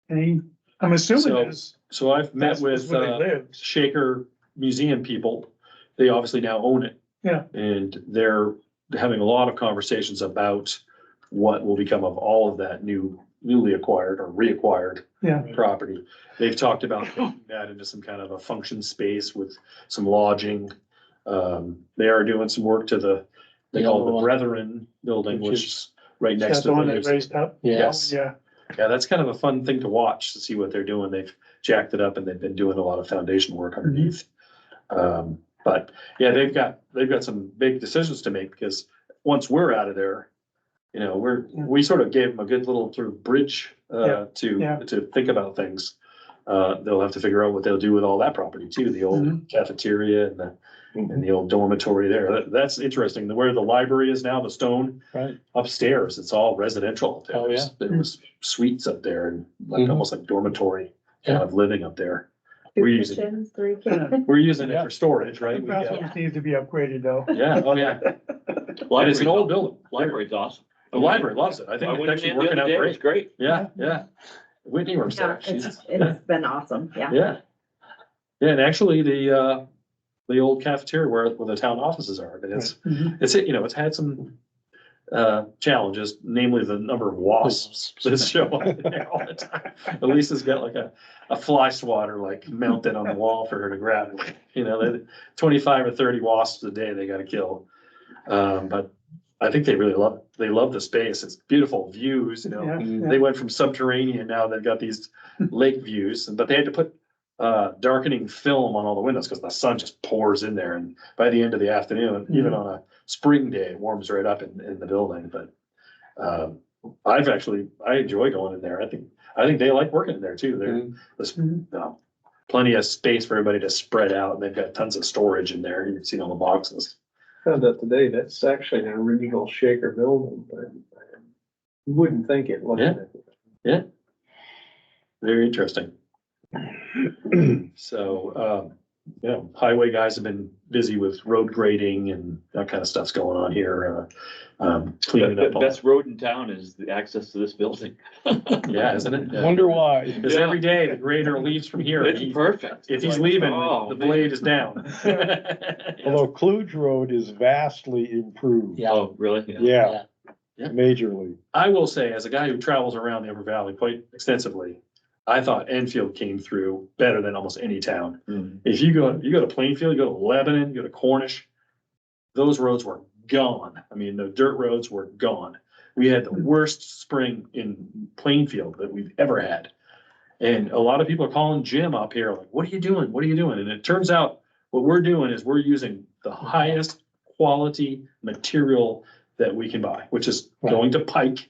And I'm assuming So, it's, So I've met that's with where they lived. Shaker Museum people. They obviously now own it. Yeah. And they're having a lot of conversations about what will become of all of that newly acquired or reacquired Yeah. property. They've talked about making that into some kind of a function space with some lodging. They are doing some work to they The call it other the one. Brethren building, Which which is right next That's to the one they the. raised up. Yeah. Yes. Yeah, Yeah, that's kind of a fun thing to watch, to see what they're doing. They've jacked it up and they've been doing a lot of foundation work underneath. But yeah, they've got some big decisions to make, because once we're out of there, you know, we sort of gave them a good little sort of bridge, Yeah. to think about things. They'll have to figure out what they'll do with all that property too, the old cafeteria and the old dormitory there. That's interesting. Where the library is now, the stone Right, upstairs, it's all residential. up there. Oh, yeah. There was suites up there and like Mhm. almost like dormitory kind Yeah. of living up there. Two We're using, kitchens, 3 kitchens. we're using it Yeah. for storage, right? We got- bathrooms need to be upgraded though. Yeah, oh yeah. And it's an old building. Library's awesome. The library loves it. I I think it's went in actually there the working other out day, it was great. great. Yeah, yeah. Whitney works Yeah, there. She's, it's been awesome, yeah. yeah. Yeah, and actually the old cafeteria where the town offices are, but it's had some challenges, namely the number of wasps that show up there all the time. Elisa's got like a fly swatter like mounted on the wall for her to grab. You know, 25 or 30 wasps a day they gotta kill. But I think they love the space. It's beautiful views, you know. Yeah, They went from subterranean, now they've got these lake views, but they had to put darkening film on all the windows because the sun just pours in there. And by the end of the afternoon, even on a spring day, it warms right up in the building. But I enjoy going in there. I think they like working in there too. There's plenty of space for everybody to spread out, and they've got tons of storage in there. You've seen all the boxes. Found out today, that's actually an original Shaker building, but you wouldn't think it. looking at it. Yeah. Very interesting. So, highway guys have been busy with road grading and that kind of stuff's going on here. Cleaning The up. all- best road in town is the access to this building. Yeah, isn't it? Yeah. Wonder why. Because every day the grader leaves from here. It's perfect. If he's leaving, Oh, the man. blade is down. Although Kluge Road is vastly improved. Yeah. Oh, really? Yeah, Yeah. majorly. I will say, as a guy who travels around the Upper Valley quite extensively, I thought Enfield came through better than almost any town. Mhm. If you go to Plainfield, you go to Lebanon, you go to Cornish, those roads were gone. I mean, the dirt roads were gone. We had the worst spring in Plainfield that we've ever had. And a lot of people are calling Jim up here, like, what are you doing? What are you doing? And it turns out what we're doing is we're using the highest quality material that we can buy, which is going to Pike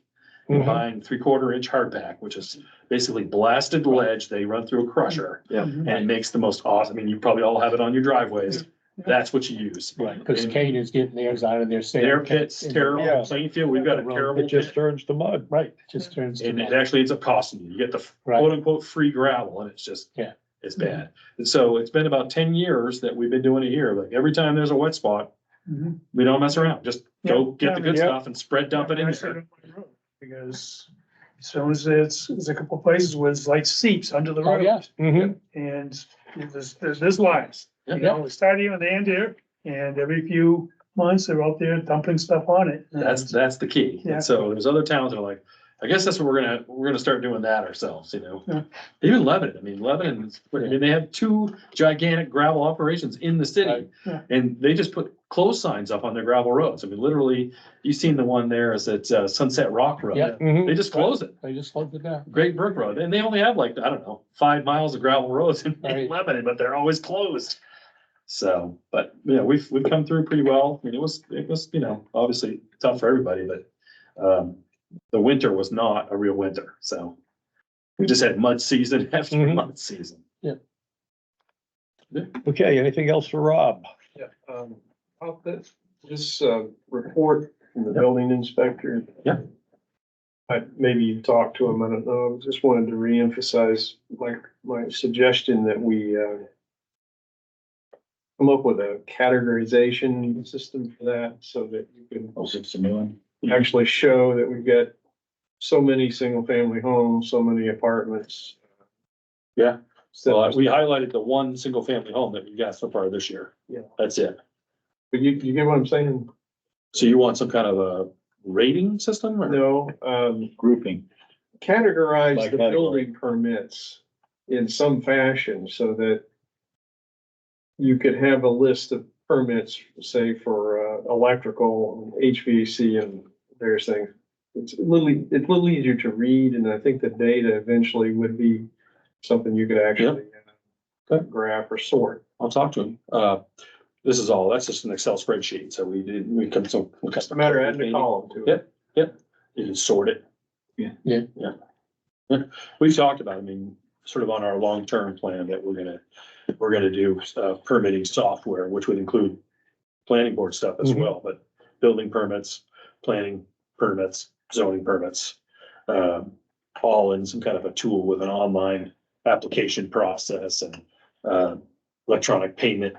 and Mhm. buying 3/4 inch hardback, which is basically blasted ledge. They run through a crusher. Yeah. And it makes the most awesome. I mean, you probably all have it on your driveways. That's what you use. Right, because And Kane is getting theirs out of their sand. Their pit's in the terrible. Yeah. Plainfield, we've got a terrible It just pit. turns to mud. Right, it just turns to. And it mud. actually ends up costing you. You get the Right. quote unquote free gravel and it's just, Yeah. it's bad. And so it's been about 10 years that we've been doing it here. Like every time there's a wet spot, Mhm. we don't mess around. Just go Yeah. get the good Yeah. stuff and spread dump it in I said there. on my road, because as soon as there's a couple places where it's like seeps under the Oh, road. yeah. Mhm. And there's lines, you Yeah. know, we start here and they end here, and every few months they're out there dumping stuff on it. That's the key. Yeah. And so there's other towns that are like, I guess that's what we're gonna start doing that ourselves, you know? Yeah. Even Lebanon, they have 2 gigantic gravel operations in the city. Right. Yeah. And they just put close signs up on their gravel roads. I mean, literally, you've seen the one there is at Sunset Rock Road. Yeah. Mhm. They just close it. They just looked it down. Great Brook Road. And they only have like, I don't know, 5 miles of gravel roads in Right. Lebanon, but they're always closed. So, but we've come through pretty well. I mean, it was, obviously tough for everybody, but the winter was not a real winter. So we just had mud season after Mhm. mud season. Okay, anything else for Rob? Yeah, about this report from the building inspector. Yeah. Maybe you talked to him, I don't know, just wanted to reemphasize my suggestion that we come up with a categorization system for that, so that you can actually show that we've got so many single-family homes, so many apartments. Yeah. So, We highlighted the one single family home that we got so far this year. Yeah. That's it. but you get what I'm saying? So you want some kind of a rating system or? No, Grouping. categorize By the category. building permits in some fashion so that you could have a list of permits, say for electrical, HVAC and various things. It's a little easier to read, and I think the data eventually would be something you could actually graph or sort. I'll talk to him. That's just an Excel spreadsheet. So we come to. Just a matter of adding a column to it. Yep. You can sort it. Yeah. We've talked about, sort of on our long-term plan that we're gonna do permitting software, which would include planning board stuff as Mhm. well, but building permits, planning permits, zoning permits, all in some kind of a tool with an online application process and electronic payment,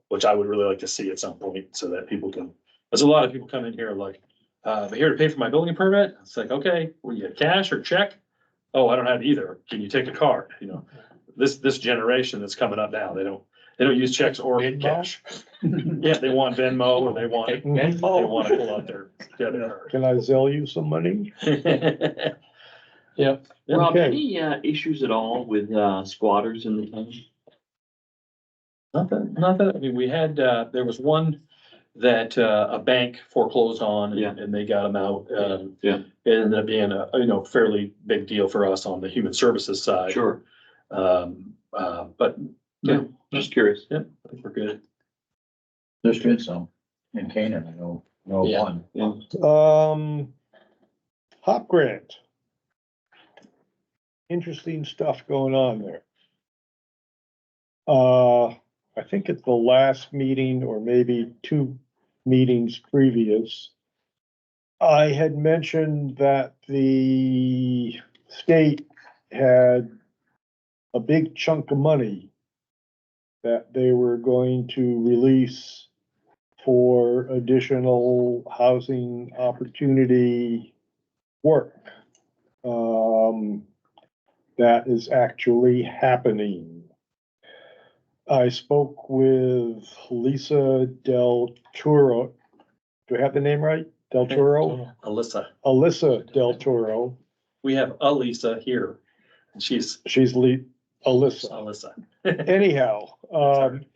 which I would really like to see at some point so that people can, there's a lot of people come in here like, I'm here to pay for my building permit. It's like, okay, will you get cash or check? Oh, I don't have either. Can you take a card? This generation that's coming up now, they don't use checks or Venmo? cash. Yeah, they want Venmo or they want to pull out their debit card. Can I sell you some money? Yeah. Rob, Okay. any issues at all with squatters in the town? Not that, we had, there was one that a bank foreclosed on Yeah. and they got them out. Yeah. It ended up being a fairly big deal for us on the human services side. Sure. But, yeah, Just curious. yeah, I think we're good. There's been some in Canaan, I know Yeah. one. Yeah. Hop grant. Interesting stuff going on there. I think at the last meeting or maybe 2 meetings previous, I had mentioned that the state had a big chunk of money that they were going to release for additional housing opportunity work. That is actually happening. I spoke with Lisa Del Toro. Do I have the name right? Del Toro? Alyssa Del Toro. We have Alisa here. And she's Alyssa. Alyssa. Anyhow,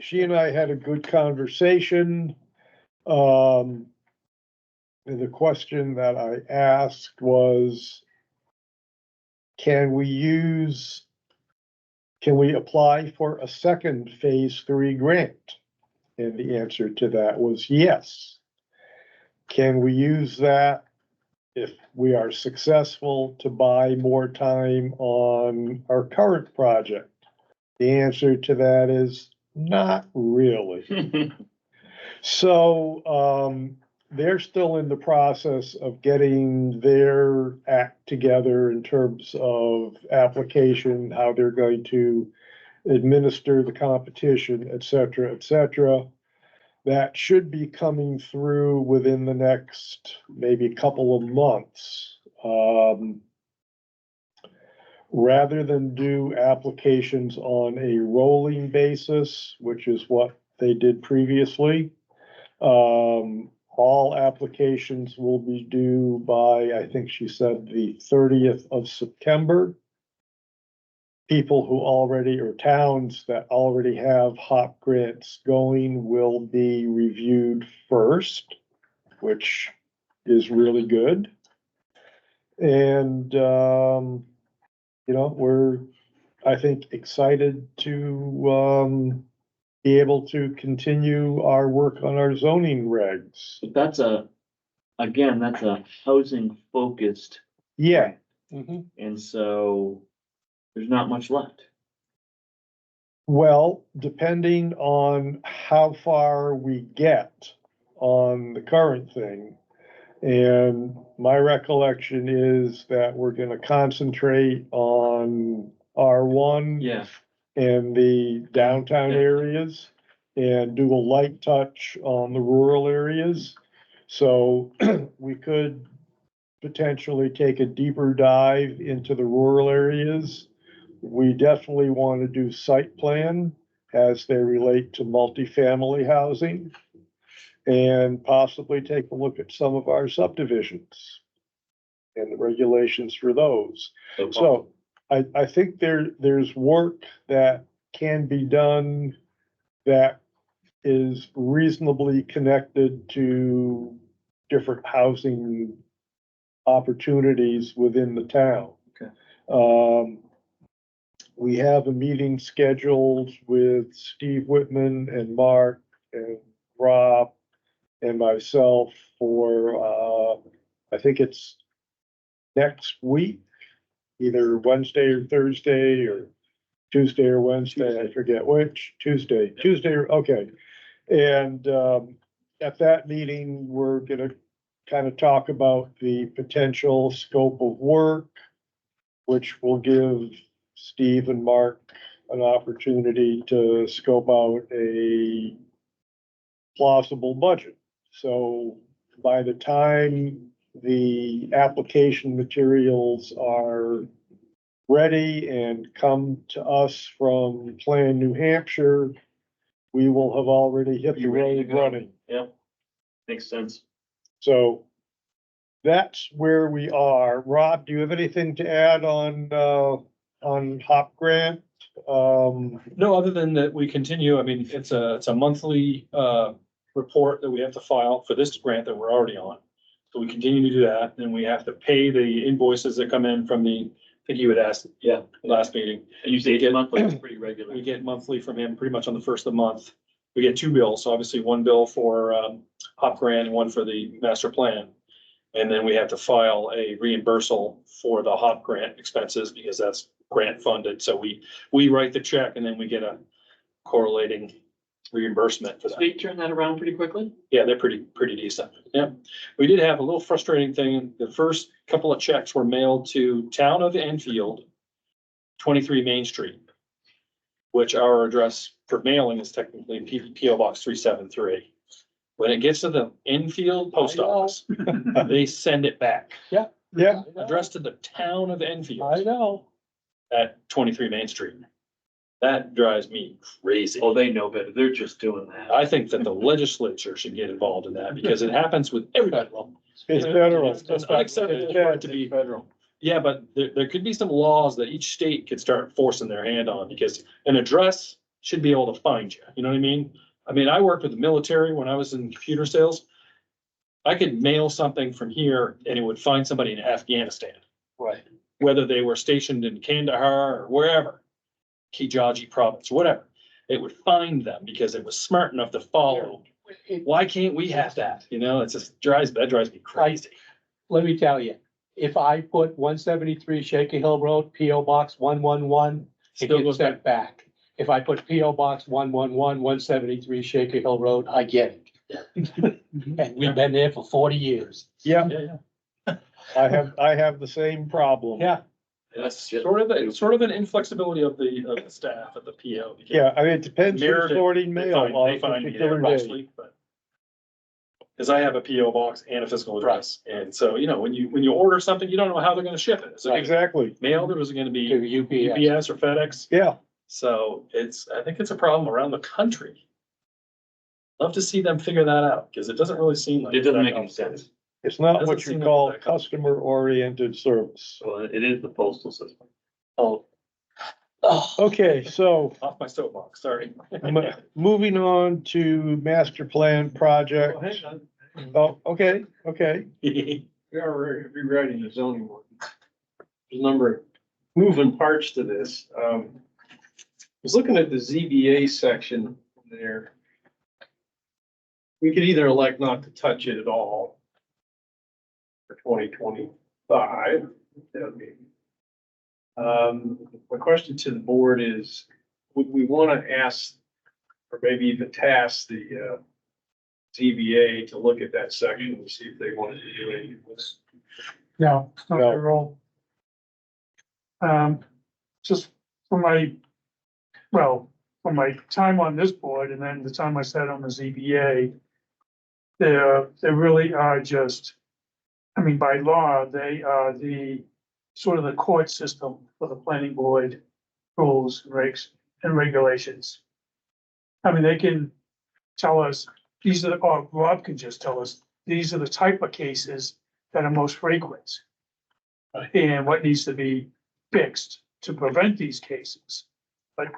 she and I had a good conversation. And the question that I asked was, can we apply for a second phase 3 grant? And the answer to that was yes. Can we use that if we are successful to buy more time on our current project? The answer to that is not really. So, they're still in the process of getting their act together in terms of application, how they're going to administer the competition, et cetera, et cetera. That should be coming through within the next maybe couple of months. Rather than do applications on a rolling basis, which is what they did previously, all applications will be due by, I think she said, the 30th of September. People who already, or towns that already have HOP grants going will be reviewed first, which is really good. And, we're, I think, excited to, be able to continue our work on our zoning regs. But that's a housing focused, Yeah. and so there's not much left. Well, depending on how far we get on the current thing. And my recollection is that we're gonna concentrate on R1. Yeah. And the downtown Yeah. areas and do a light touch on the rural areas. So we could potentially take a deeper dive into the rural areas. We definitely want to do site plan as they relate to multifamily housing and possibly take a look at some of our subdivisions and the regulations for those. So I think there's work that can be done that is reasonably connected to different housing opportunities within the town. Okay. We have a meeting scheduled with Steve Whitman and Mark and Rob and myself for, I think it's next week. Either Wednesday or Thursday or Tuesday or Wednesday, I forget which, Tuesday, okay. And at that meeting, we're gonna kind of talk about the potential scope of work, which will give Steve and Mark an opportunity to scope out a plausible budget. So by the time the application materials are ready and come to us from Plan New Hampshire, we will have already hit the You ready to road go? running. Yeah, makes sense. So that's where we are. Rob, do you have anything to add on HOP grant? No, other than that, we continue, I mean, it's a monthly, report that we have to file for this grant that we're already on. So we continue to do that, then we have to pay the invoices that come in from the think you had asked, yeah, last meeting. And you say monthly, it's pretty regular. We get monthly from him pretty much on the first of the month. We get two bills, obviously one bill for Hop Grant and one for the master plan. And then we have to file a reimbursal for the Hop Grant expenses because that's grant funded. So we write the check and then we get a correlating reimbursement for that. State turn that around pretty quickly? Yeah, they're pretty decent. Yeah. We did have a little frustrating thing. The first couple of checks were mailed to Town of Enfield, 23 Main Street, which our address for mailing is technically PO Box 373. When it gets to the Enfield post office, they send it back. Yeah, Addressed to the Town of I Enfield know. at 23 Main Street. That drives me crazy. Oh, they know better. They're just doing that. I think that the legislature should get involved in that because it happens with everybody. it's federal. It's unacceptable for it to be federal. Yeah, but there could be some laws that each state could start forcing their hand on because an address should be able to find you. You know what I mean? I mean, I worked with the military when I was in computer sales. I could mail something from here and it would find somebody in Afghanistan, Right. whether they were stationed in Kandahar or wherever, Kijaji province, whatever. It would find them because it was smart enough to follow. Why can't we have that? You know, it's just that drives me crazy. Let me tell you, if I put 173 Shaker Hill Road, PO Box 111, it Still gets goes sent back. If I put PO Box 111, 173 Shaker Hill Road, I get it. And we've been there for 40 years. Yeah, Yeah. I have the same problem. Yeah. That's sort of an inflexibility of the staff at the PO. because Yeah, I mean, it depends who's Meredith, sorting They mail on a find me particular there day. mostly, but. Cause I have a PO box and a physical address. And so, you know, when you order something, you don't know how they're gonna ship it. Is it gonna be Exactly, mailed or is it gonna be To UPS. UPS or FedEx? yeah, So I think it's a problem around the country. Love to see them figure that out, cause it doesn't really seem like. It doesn't that make any complicated. sense. it's not Doesn't what you seem like call that complicated. customer-oriented service. Well, it is the postal system. Oh. Okay, so Off my soapbox, sorry. moving on to master plan project. Well, hang on. Oh, okay. We are rewriting the zoning ordinance. There's a number of moving parts to this. I was looking at the ZBA section there. We could either elect not to touch it at all for 2025. My question to the board is, would we want to ask, or maybe even task the ZBA to look at that section and see if they wanted to do anything with it? No, it's not No. their role. Just from my time on this board and then the time I sat on the ZBA, there really are just, I mean, by law, they are the sort of the court system for the planning board rules, regs and regulations. I mean, they can tell us, or Rob can just tell us, these are the type of cases that are most frequent. And what needs to be fixed to prevent these cases. But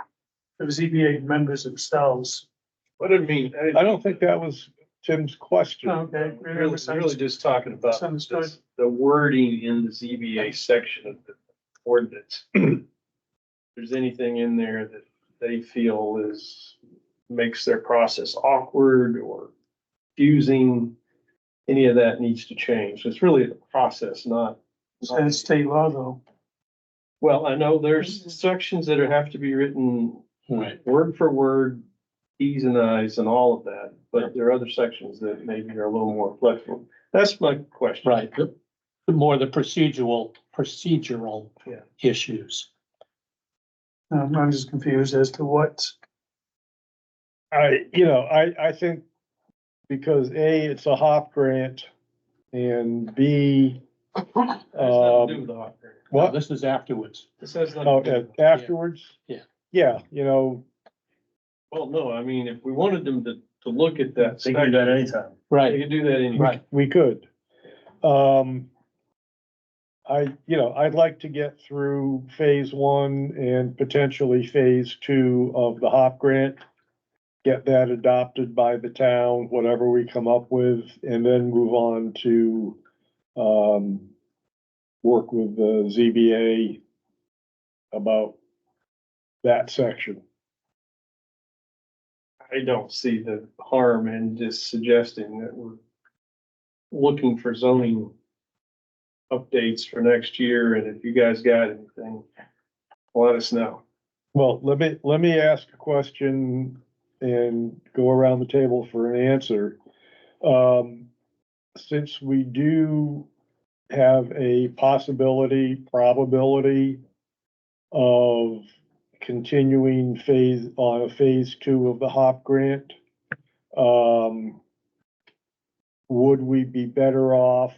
the ZBA members themselves. What I mean, I don't think that was Tim's question. Okay. really just talking about Misunderstood. the wording in the ZBA section of the ordinance. If there's anything in there that they feel makes their process awkward or confusing, any of that needs to change. It's really the process, not. It's state law though. Well, I know there's sections that have to be written Right. word for word, T's and I's and all of that, but there are other sections that maybe are a little more flexible. That's my question. Right. The more the procedural Yeah. issues. I'm just confused as to what, I think because A, it's a HOP grant and B, It's nothing to do with the hot grant. what? This is afterwards. This has Oh, nothing to do. afterwards? Yeah. Yeah, Well, no, I mean, if we wanted them to look at that. They can do that anytime. They Right, could do that anyway. right. we could. I'd like to get through phase one and potentially phase two of the HOP grant. Get that adopted by the town, whatever we come up with, and then move on to, work with the ZBA about that section. I don't see the harm in just suggesting that we're looking for zoning updates for next year, and if you guys got anything, let us know. Well, let me ask a question and go around the table for an answer. Since we do have a probability of continuing phase 2 of the HOP grant, would we be better off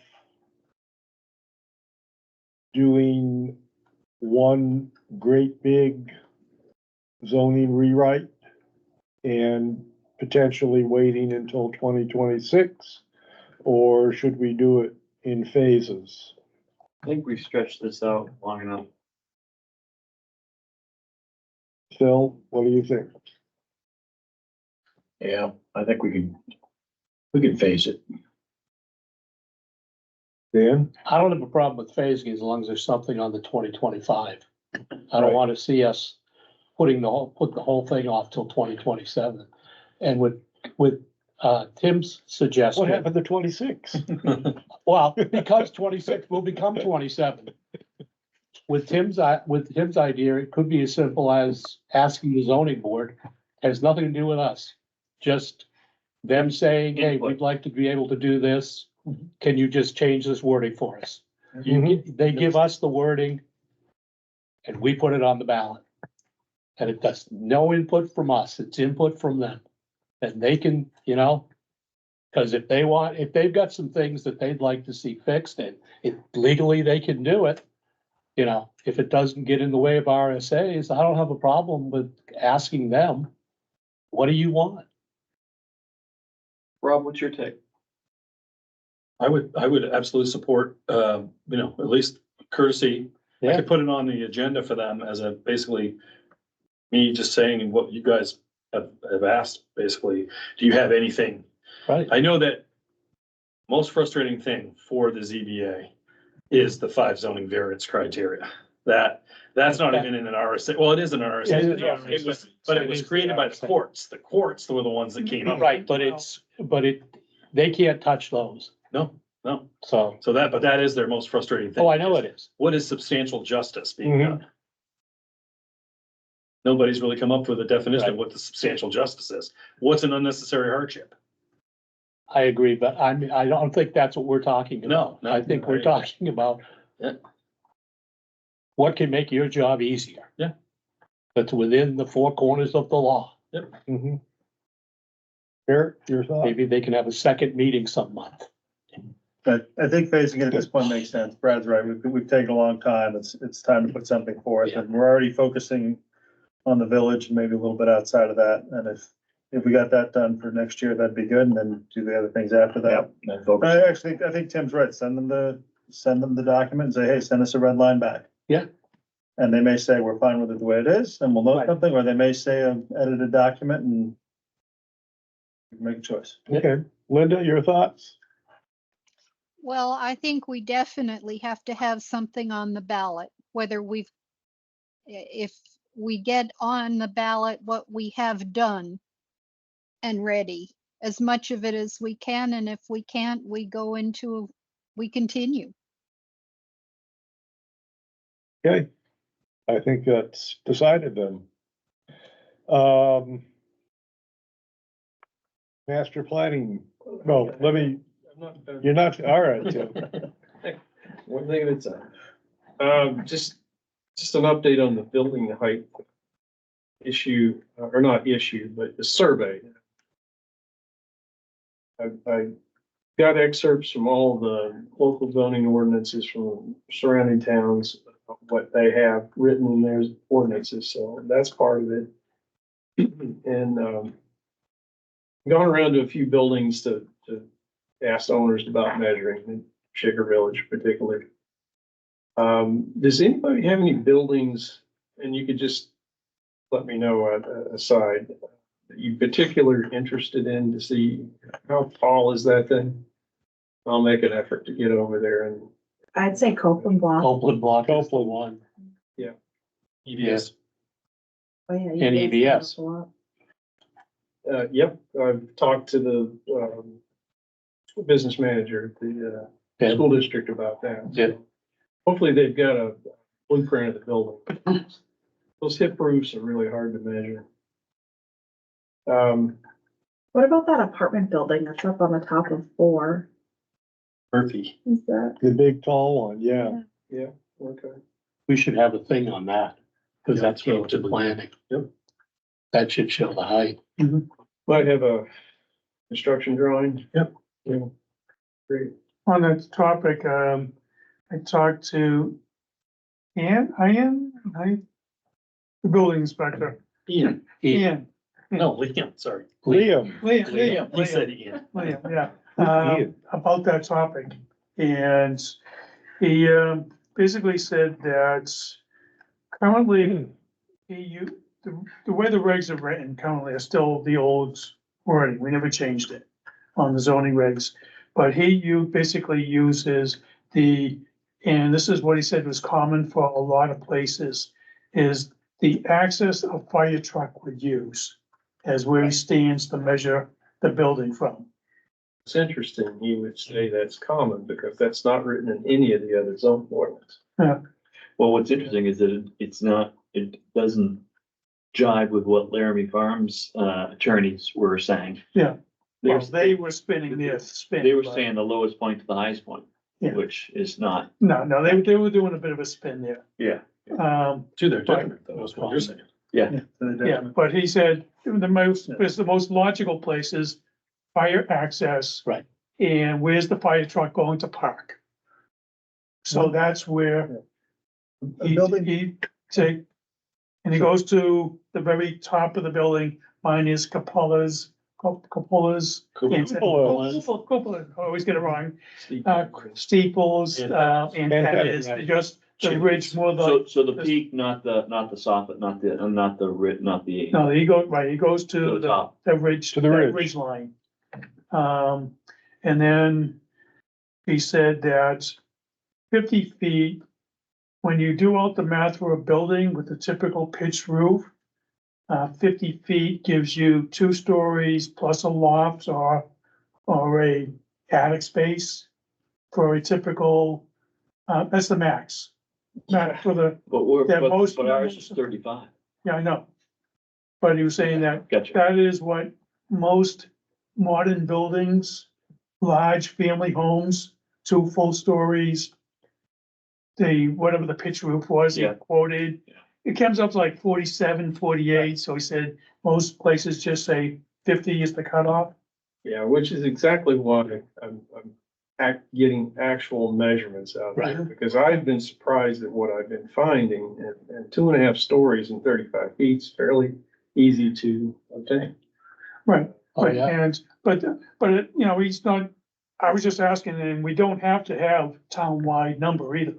doing one great big zoning rewrite and potentially waiting until 2026? Or should we do it in phases? I think we've stretched this out long enough. Phil, what do you think? Yeah, I think we can phase it. Dan? I don't have a problem with phasing as long as there's something on the 2025. I don't Right. want to see us put the whole thing off till 2027. And with Tim's suggestion. What happened to 26? Well, because 26 will become 27. With Tim's idea, it could be as simple as asking the zoning board, has nothing to do with us. Just them saying, hey, we'd like to be able to do this. Can you just change this wording for us? They give us the wording and we put it on the ballot. And it does no input from us, it's input from them. And they can, cause if they've got some things that they'd like to see fixed and legally they can do it. If it doesn't get in the way of RSA's, I don't have a problem with asking them, what do you want? Rob, what's your take? I would absolutely support, at least courtesy. I Yeah. could put it on the agenda for them as a, basically, me just saying what you guys have asked, basically, do you have anything? Right. I know that most frustrating thing for the ZBA is the 5 zoning variance criteria. That's not even in an RSA. Well, it is an RSA. Yeah, it is It was, but it was created by the courts. The courts were the ones that came up. Right, they can't touch those, No. so, So that is their most frustrating thing. oh, I know it is. What is substantial justice being Mhm. done? Nobody's really come up with a definition of what the substantial justice is. What's an unnecessary hardship? I agree, but I don't think that's what we're talking about. No, I think we're talking about Yeah. what can make your job easier. Yeah. That's within the 4 corners of the law. Mhm. Eric, your thought? Maybe they can have a second meeting some month. I think phasing it at this point makes sense. Brad's right. We've taken a long time. It's time to put something forth, and we're already focusing on the village and maybe a little bit outside of that. And if we got that done for next year, that'd be good. And then do the other things after that. And focus. I think Tim's right. Send them the document and say, hey, send us a red line back. Yeah. And they may say, we're fine with it the way it is, and we'll note Right. something, or they may say an edited document and make a choice. Okay, Linda, your thoughts? Well, I think we definitely have to have something on the ballot, whether if we get on the ballot what we have done and ready, as much of it as we can, and if we can't, we continue. Okay, I think that's decided then. Master planning, no, you're not, all right, Tim. One thing at a time. Just an update on the building height issue, or not issue, but the survey. I got excerpts from all the local zoning ordinances from surrounding towns, what they have written in their ordinances, so that's part of it. And, gone around to a few buildings to ask owners about measuring, in Shaker Village particularly. Does anybody have any buildings, and you could just let me know aside, that you particularly interested in to see how tall is that thing? I'll make an effort to get over there and, I'd say Copeland Block. Copeland Block is the one. EVS. Oh, yeah. And you guys EVS. have a lot. Yep, I've talked to the, business manager at the, Yeah. school district about that. Yeah. Hopefully they've got a blueprint of the building. Those hip roofs are really hard to measure. What about that apartment building that's up on the top of 4? Murphy. Is that? The big tall one, yeah. Yeah, okay. We should have a thing on that, because Yeah, that's relative planning. Yep. That should show the height. Might have a construction drawing. Yep. Yeah. Great. On that topic, I talked to Ian, the building inspector, Ian. Ian. No, Liam, sorry. Liam, Liam. He said Ian. Liam, yeah, Ian. about that topic. And he, basically said that currently, the way the regs are written currently are still the old wording. We never changed it on the zoning regs. But basically uses and this is what he said was common for a lot of places, is the access a fire truck would use as where he stands to measure the building from. It's interesting, you would say that's common because that's not written in any of the other zone ordinance. Well, what's interesting is that it doesn't jive with what Laramie Farms, attorneys were saying. Yeah. They Well, were, they were spinning their spin. they were but- saying the lowest point to the highest point, Yeah. which is not. No, they were doing a bit of a spin there. Yeah. To their detriment, though, is what you're saying. Yeah. Yeah, but he said it's the most logical places, fire access. Right. And where's the fire truck going to park? So that's where he take, and he goes to the very top of the building, mine is Cupolas. Cupolas. Cupola, I always get it wrong, steeples, Antennas. antennas, Right. just the ridge more like. So the peak, not the soffit, not the. No, he goes To to the top. the ridge. To the that ridge. Ridge line. And then he said that 50 feet, when you do out the math for a building with a typical pitched roof, 50 feet gives you 2 stories plus a loft or a attic space for a typical, that's the max. Max for the, that most- But ours is 35. yeah, I know. But he was saying that Gotcha. that is what most modern buildings, large family homes, 2 full stories. Whatever the pitch roof was, he Yeah. quoted, it comes up to like 47, 48. So he said most places just say 50 is the cutoff. Yeah, which is exactly why I'm getting actual measurements out there. Right. Because I've been surprised at what I've been finding, and 2.5 stories and 35 feet is fairly easy to obtain. Right. Oh, But, yeah. but, he's not, I was just asking, and we don't have to have town-wide number either.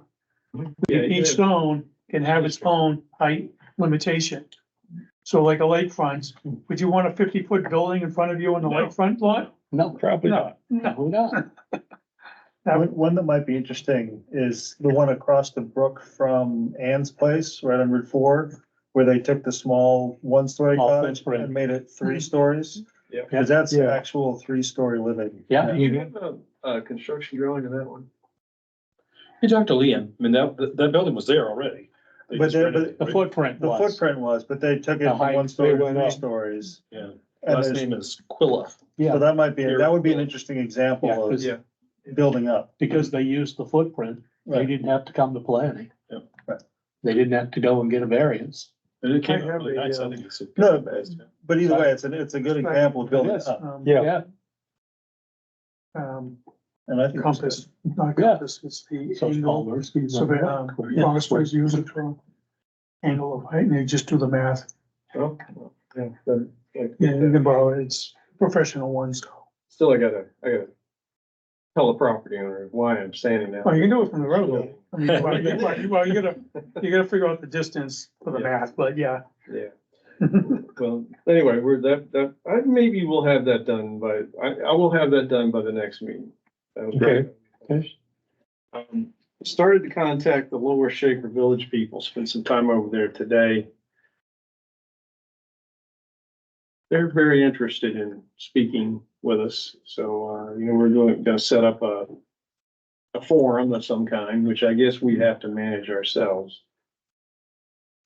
Yeah, Each zone can have its own height limitation. So like a lakefront, would you want a 50-foot building in front of you on the No. lakefront lot? No, Probably not. No, who not? that One, would, one that might be interesting is the one across the brook from Ann's place, right on Route 4, where they took the small 1-story Small cottage footprint. and made it 3 stories. Yeah. Cause that's Yeah. actual 3-story living. Yeah, Do you have a construction drawing of that one? You talked to Liam, I mean, that building was there already. They But just there- rented the it. footprint The was. footprint was, but they took it The from height, 1 story they to went 3 up. stories. Yeah, And last there's- name is Quilla. So Yeah, that might be an interesting Yeah, example 'cause- of building up. because they used the footprint, they Right. didn't have to come to planning. Yeah. Right. They didn't have to go and get a variance. And it came I out have really a, nice, I think it's. No, But either way, it's a good example of building Yes. up. Yeah. And I think. it's compass, not Yeah. compass, it's the So angle. Palmer's. So, foresters use it for angle of height, and they just do the math. Oh, yeah, but, Yeah, you can borrow it, it's professional ones. still, I gotta tell the property owner why I'm standing there. Well, you can do it from the road, though. I mean, well, you gotta figure out the distance for the Yeah. math, but yeah. Yeah. Well, anyway, maybe we'll have that done I will have that done by the next meeting. That'll be- Okay. And started to contact the Lower Shaker Village people, spent some time over there today. They're very interested in speaking with us, so, we're gonna set up a forum of some kind, which I guess we have to manage ourselves.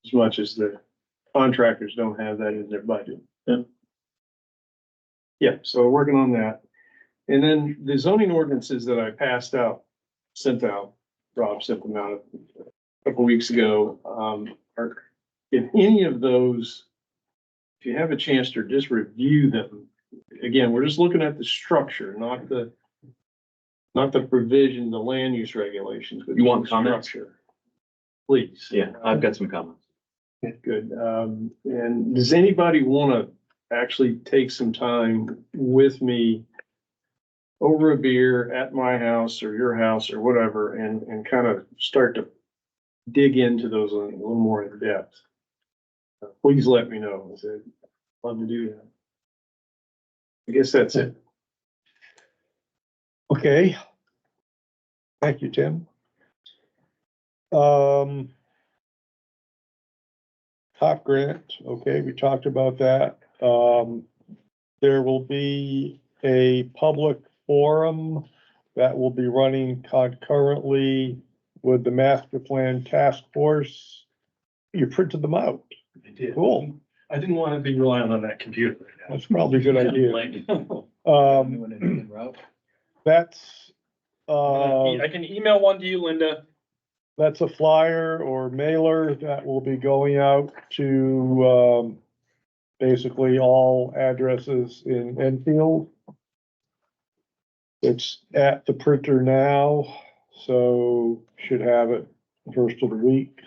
As much as the contractors don't have that in their budget. Yeah, so we're working on that. And then the zoning ordinances that I sent out, Rob sent them out a couple weeks ago, are, if any of those, if you have a chance to just review them, again, we're just looking at the structure, not the provision, the land use regulations. But You want the comments? structure. Please. Yeah, I've got some comments. Good. And does anybody want to actually take some time with me over a beer at my house or your house or whatever, and kind of start to dig into those a little more in depth? Please let me know. I said, love to do that. I guess that's it. Okay. Thank you, Tim. Top grant, okay, we talked about that. There will be a public forum that will be running concurrently with the master plan task force. You printed them out. I did. Cool. I didn't want to be relying on that computer right now. That's probably a good idea. That's, I can email one to you, Linda. that's a flyer or mailer that will be going out to, basically all addresses in Enfield. It's at the printer now, so should have it first of the week.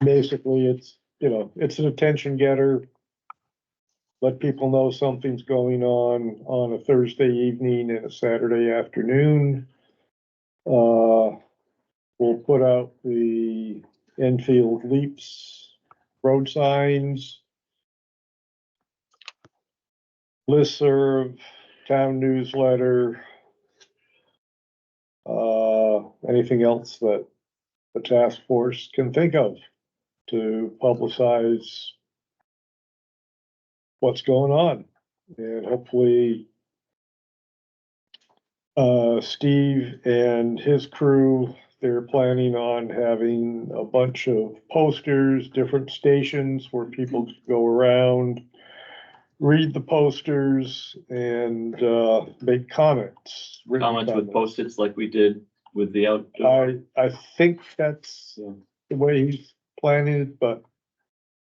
Basically, it's an attention getter. Let people know something's going on a Thursday evening and a Saturday afternoon. We'll put out the Enfield Leaps road signs, listserv, town newsletter, anything else that the task force can think of to publicize what's going on. And hopefully, Steve and his crew, they're planning on having a bunch of posters, different stations where people can go around, read the posters and, make comments. written Comments with Post-its like we did with the outdoor. I think that's the way he's planning it, but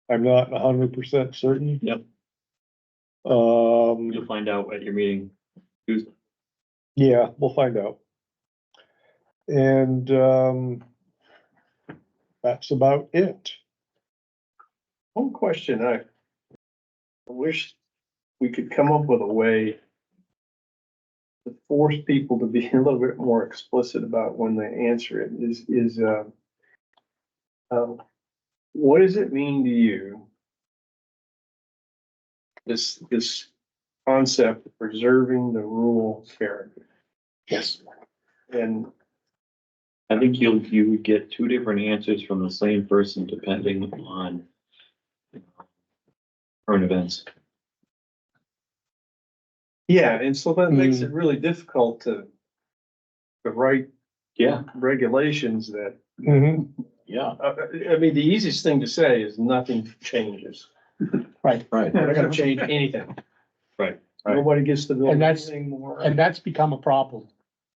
I'm not 100% certain. Yep. Um, You'll find out at your meeting Tuesday. yeah, we'll find out. And, that's about it. One question, I wish we could come up with a way to force people to be a little bit more explicit about when they answer it, what does it mean to you? This concept of preserving the rural character. Yes. And I think you would get two different answers from the same person depending on current events. yeah, and so that makes it really difficult to write Yeah. regulations that, Yeah. I mean, the easiest thing to say is nothing changes. Right. Right. We're not gonna change anything. Right. Nobody gets to build And that's- anything more. And that's become a problem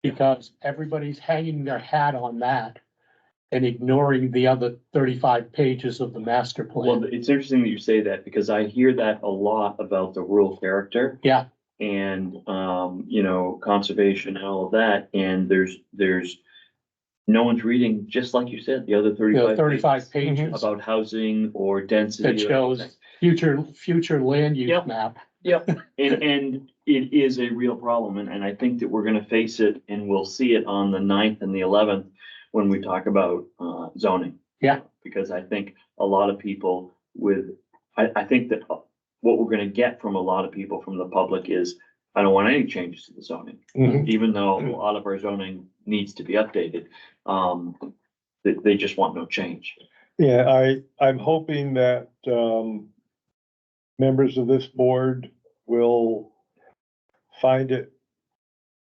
because everybody's hanging their hat on that and ignoring the other 35 pages of the master Well, plan. it's interesting that you say that because I hear that a lot about the rural character. Yeah. And, conservation and all of that. And there's no one's reading, just like you said, the other You know, 35 35 pages pages about housing or density. that shows future land use Yep. map. Yep, and it is a real problem, and I think that we're gonna face it, and we'll see it on the 9th and the 11th, when we talk about, zoning. Yeah. Because I think a lot of people I think that what we're gonna get from a lot of people from the public is, I don't want any changes to the zoning. Mhm. Even though a lot of our zoning needs to be updated, they just want no change. Yeah, I'm hoping that, members of this board will find it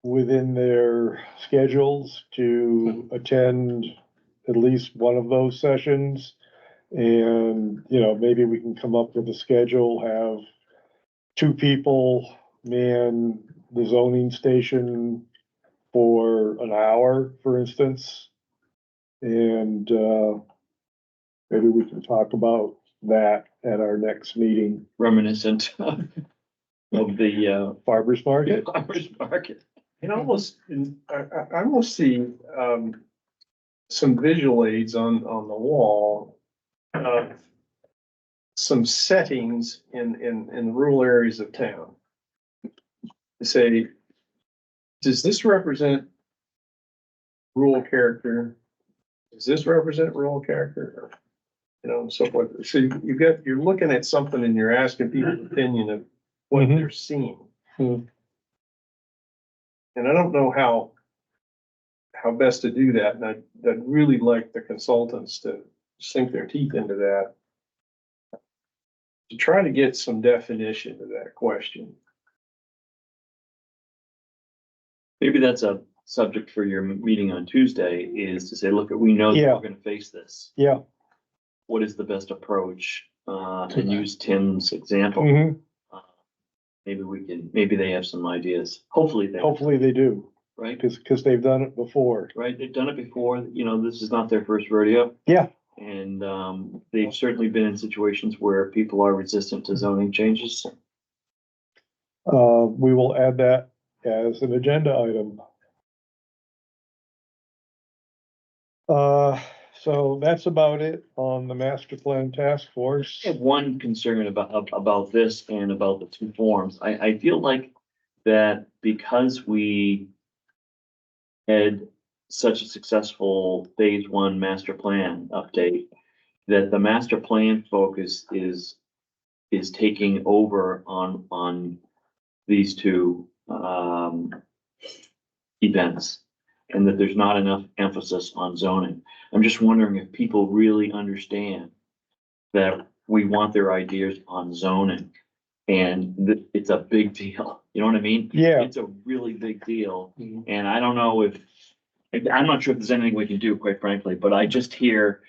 within their schedules to attend at least one of those sessions. And, you know, maybe we can come up with a schedule, have two people man the zoning station for an hour, for instance. And, maybe we can talk about that at our next meeting. Reminiscent of the, Farmer's Market. farmer's market. And almost, I almost see, some visual aids on the wall of some settings in rural areas of town. Say, does this represent rural character? Does this represent rural character? You know, and so forth. So you're looking at something and you're asking people's opinion of what Mhm. they're seeing. Mhm. And I don't know how best to do that, and I'd really like the consultants to sink their teeth into that. To try to get some definition to that question. Maybe that's a subject for your meeting on Tuesday, is to say, look, we know that Yeah. we're gonna face this. Yeah. What is the best approach? And use Tim's example. Mhm. Maybe they have some ideas. Hopefully Hopefully they do, right? because they've done it before. Right? They've done it before. You know, this is not their first rodeo. Yeah. And, they've certainly been in situations where people are resistant to zoning changes. We will add that as an agenda item. So that's about it on the master plan task force. I have one concern about this and about the two forms. I feel like that because we had such a successful phase one master plan update, that the master plan focus is taking over on these two, events. And that there's not enough emphasis on zoning. I'm just wondering if people really understand that we want their ideas on zoning. And it's a big deal, you know what I mean? Yeah. It's a really big deal, and I don't know I'm not sure if there's anything we can do, quite frankly, but I just hear,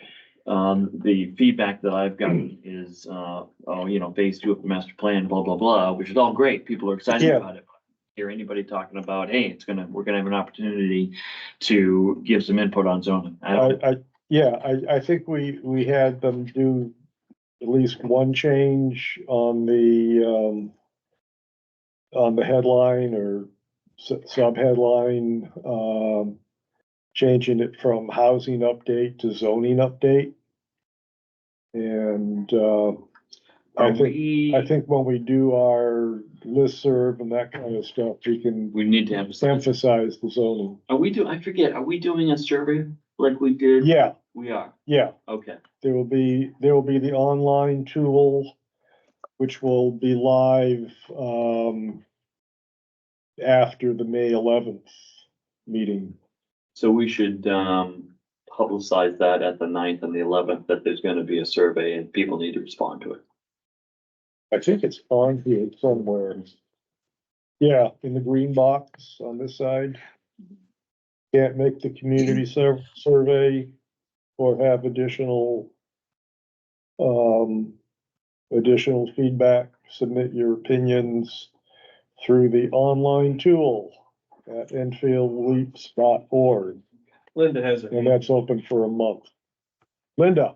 the feedback that I've gotten is, phase two of the master plan, blah, blah, blah, which is all great, people are excited Yeah. about it. Hear anybody talking about, hey, we're gonna have an opportunity to give some input on zoning. I think we had them do at least one change on the headline or sub-headline, changing it from housing update to zoning update. And, I think when we do our listserv and that kind of stuff, we need to emphasize the zoning. I doing a survey like we did? Yeah, We are, yeah. okay. There will be the online tool, which will be live, after the May 11th meeting. So we should, publicize that at the 9th and the 11th, that there's gonna be a survey and people need to respond to it. I think it's on here somewhere. Yeah, in the green box on this side. Can't make the community survey or have additional feedback, submit your opinions through the online tool at enfieldleaps.org. Linda has it. And that's open for a month. Linda?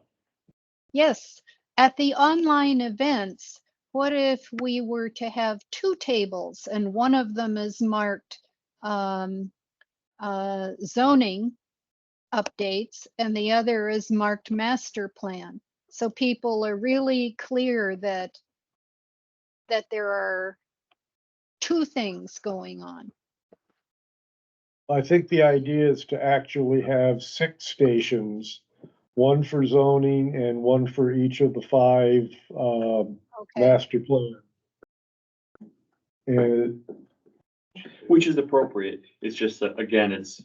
Yes, at the online events, what if we were to have two tables and one of them is marked zoning updates and the other is marked master plan? So people are really clear that there are two things going on. I think the idea is to actually have 6 stations, one for zoning and one for each of the 5, Okay, master plan. And, Which is appropriate. It's just that, again, it's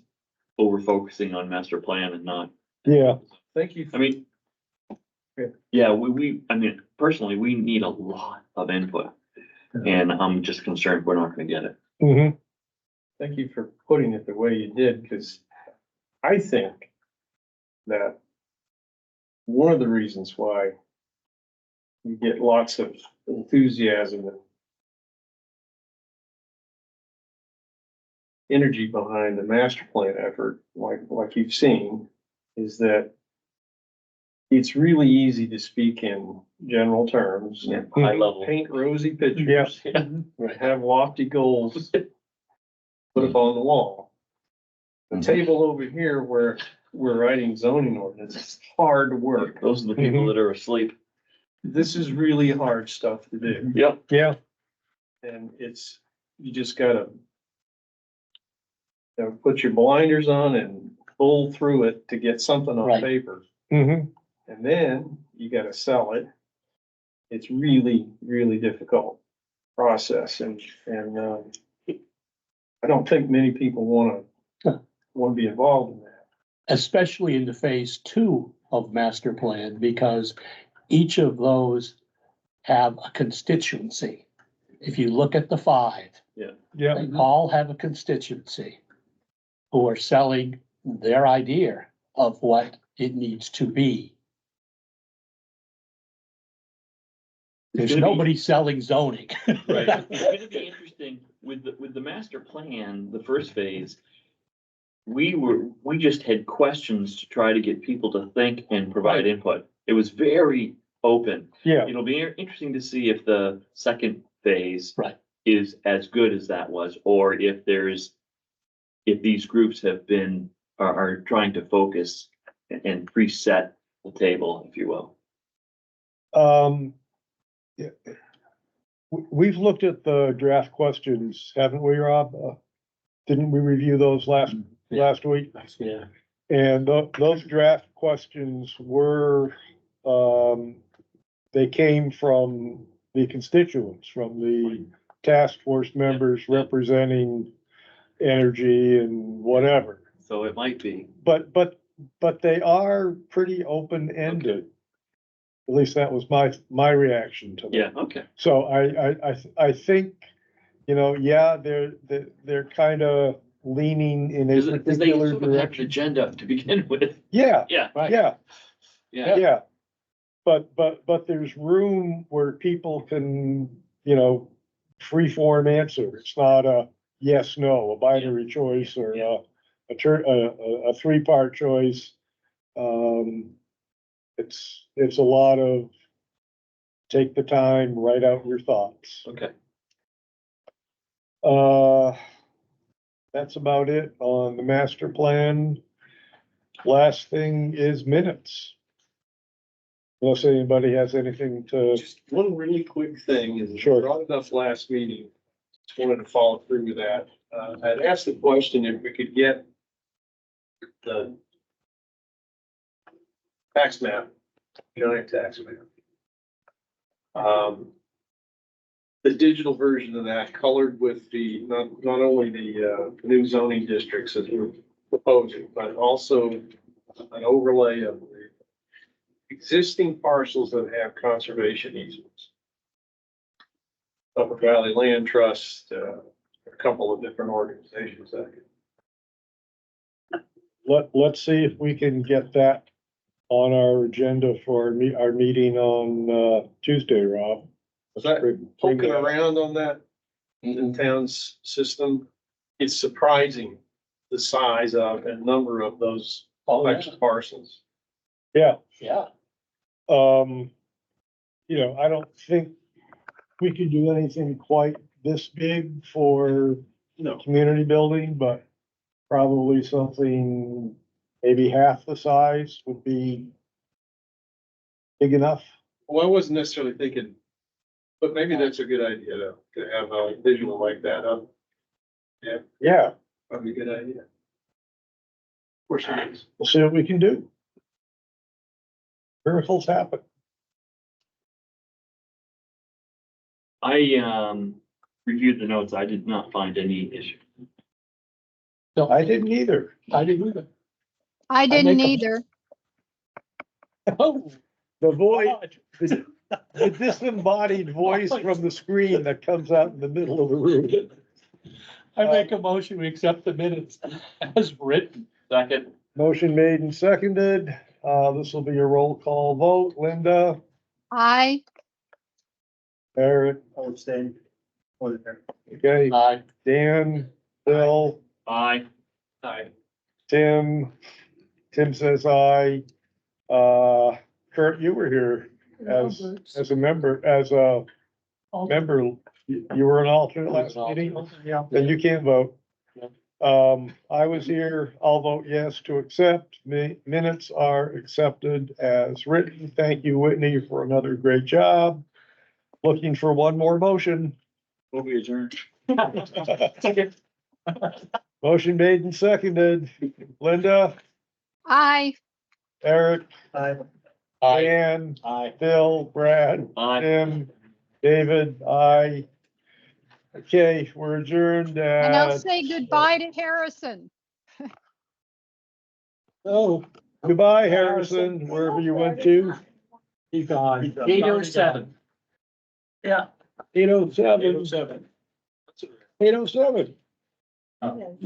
over focusing on master plan and not. yeah, Thank you. I mean. Yeah, I mean, personally, we need a lot of input. And I'm just concerned we're not gonna get it. mhm, Thank you for putting it the way you did, because I think that one of the reasons why you get lots of enthusiasm and energy behind the master plan effort, like you've seen, is that it's really easy to speak in general terms. Yeah, high level. Paint rosy pictures. Right. Have lofty goals. Put up on the wall. The table over here where we're writing zoning ordinance, it's hard work. Those are the people that are asleep. This is really hard stuff to do. Yep. yeah, And you just gotta put your blinders on and pull through it to get something on Right. paper. mhm, And then you gotta sell it. It's really, really difficult process and I don't think many people wanna be involved in that. Especially into phase 2 of master plan, because each of those have a constituency. If you look at the 5, yeah, they all have a constituency who are selling their idea of what it needs to be. There's gonna be- nobody selling zoning. Right. It's gonna be interesting with the master plan, the first phase. We just had questions to try to get people to think and provide input. It was very open. yeah, It'll be interesting to see if the second phase. Right. Is as good as that was, or if these groups are trying to focus and preset the table, if you will. yeah. We've looked at the draft questions, haven't we, Rob? Didn't we review those last week? Yeah. And those draft questions were, they came from the constituents, from the task force members representing energy and whatever. So it might be. But they are pretty open-ended. At least that was my reaction to them. Yeah, okay. So I think, yeah, they're kind of leaning in a Because they particular sort of have an direction. agenda to begin with. Yeah, Yeah, Right. yeah, yeah. yeah. But there's room where people can, free-form answer. It's not a yes, no, a binary choice or a 3-part choice. It's a lot of take the time, write out your thoughts. Okay. That's about it on the master plan. Last thing is minutes. Unless anybody has anything to, Just one really quick thing is, Sure. brought it up last meeting. Just wanted to follow through with that. I'd asked the question if we could get the tax map, giant tax map. The digital version of that colored with not only the new zoning districts as we're proposing, but also an overlay of the existing parcels that have conservation easements. Upper Valley Land Trust, a couple of different organizations that could. let's see if we can get that on our agenda for our meeting on, Tuesday, Rob. Was that Bring poking that up. around on that in town's system? It's surprising the size of and number of those types of parcels. Yeah, Yeah. I don't think we could do anything quite this big for No. community building, but probably something maybe half the size would be big enough. Well, I wasn't necessarily thinking, but maybe that's a good idea to have a visual like that up. Yeah, Probably a good idea. Of course it is. We'll see what we can do. Miracles happen. I reviewed the notes. I did not find any issue. No, I didn't either. I didn't either. I make didn't a- either. Oh, The voice, God. the disembodied voice from the screen that comes out in the middle of the room. I make a motion, we accept the minutes as written. Second, Motion made and seconded. This will be a roll call vote. Linda, I, Eric, I'll abstain. okay, Aye. Dan, Bill, aye. Aye. Tim. Tim says aye. Kurt, you were here as a member, you were an alternate last meeting, Yeah. then you can't vote. I was here, I'll vote yes to accept. Minutes are accepted as written. Thank you, Whitney, for another great job. Looking for one more motion. Will be adjourned. Motion made and seconded. Linda, I. Eric, Aye. Dan, Aye. Bill, Brad, Aye. Tim, David, I. Okay, we're adjourned And I'll at, say goodbye to Harrison. oh, goodbye, Harrison, wherever you went to. He's gone. 8:07. Yeah. 8:07. 8:07. 8:07.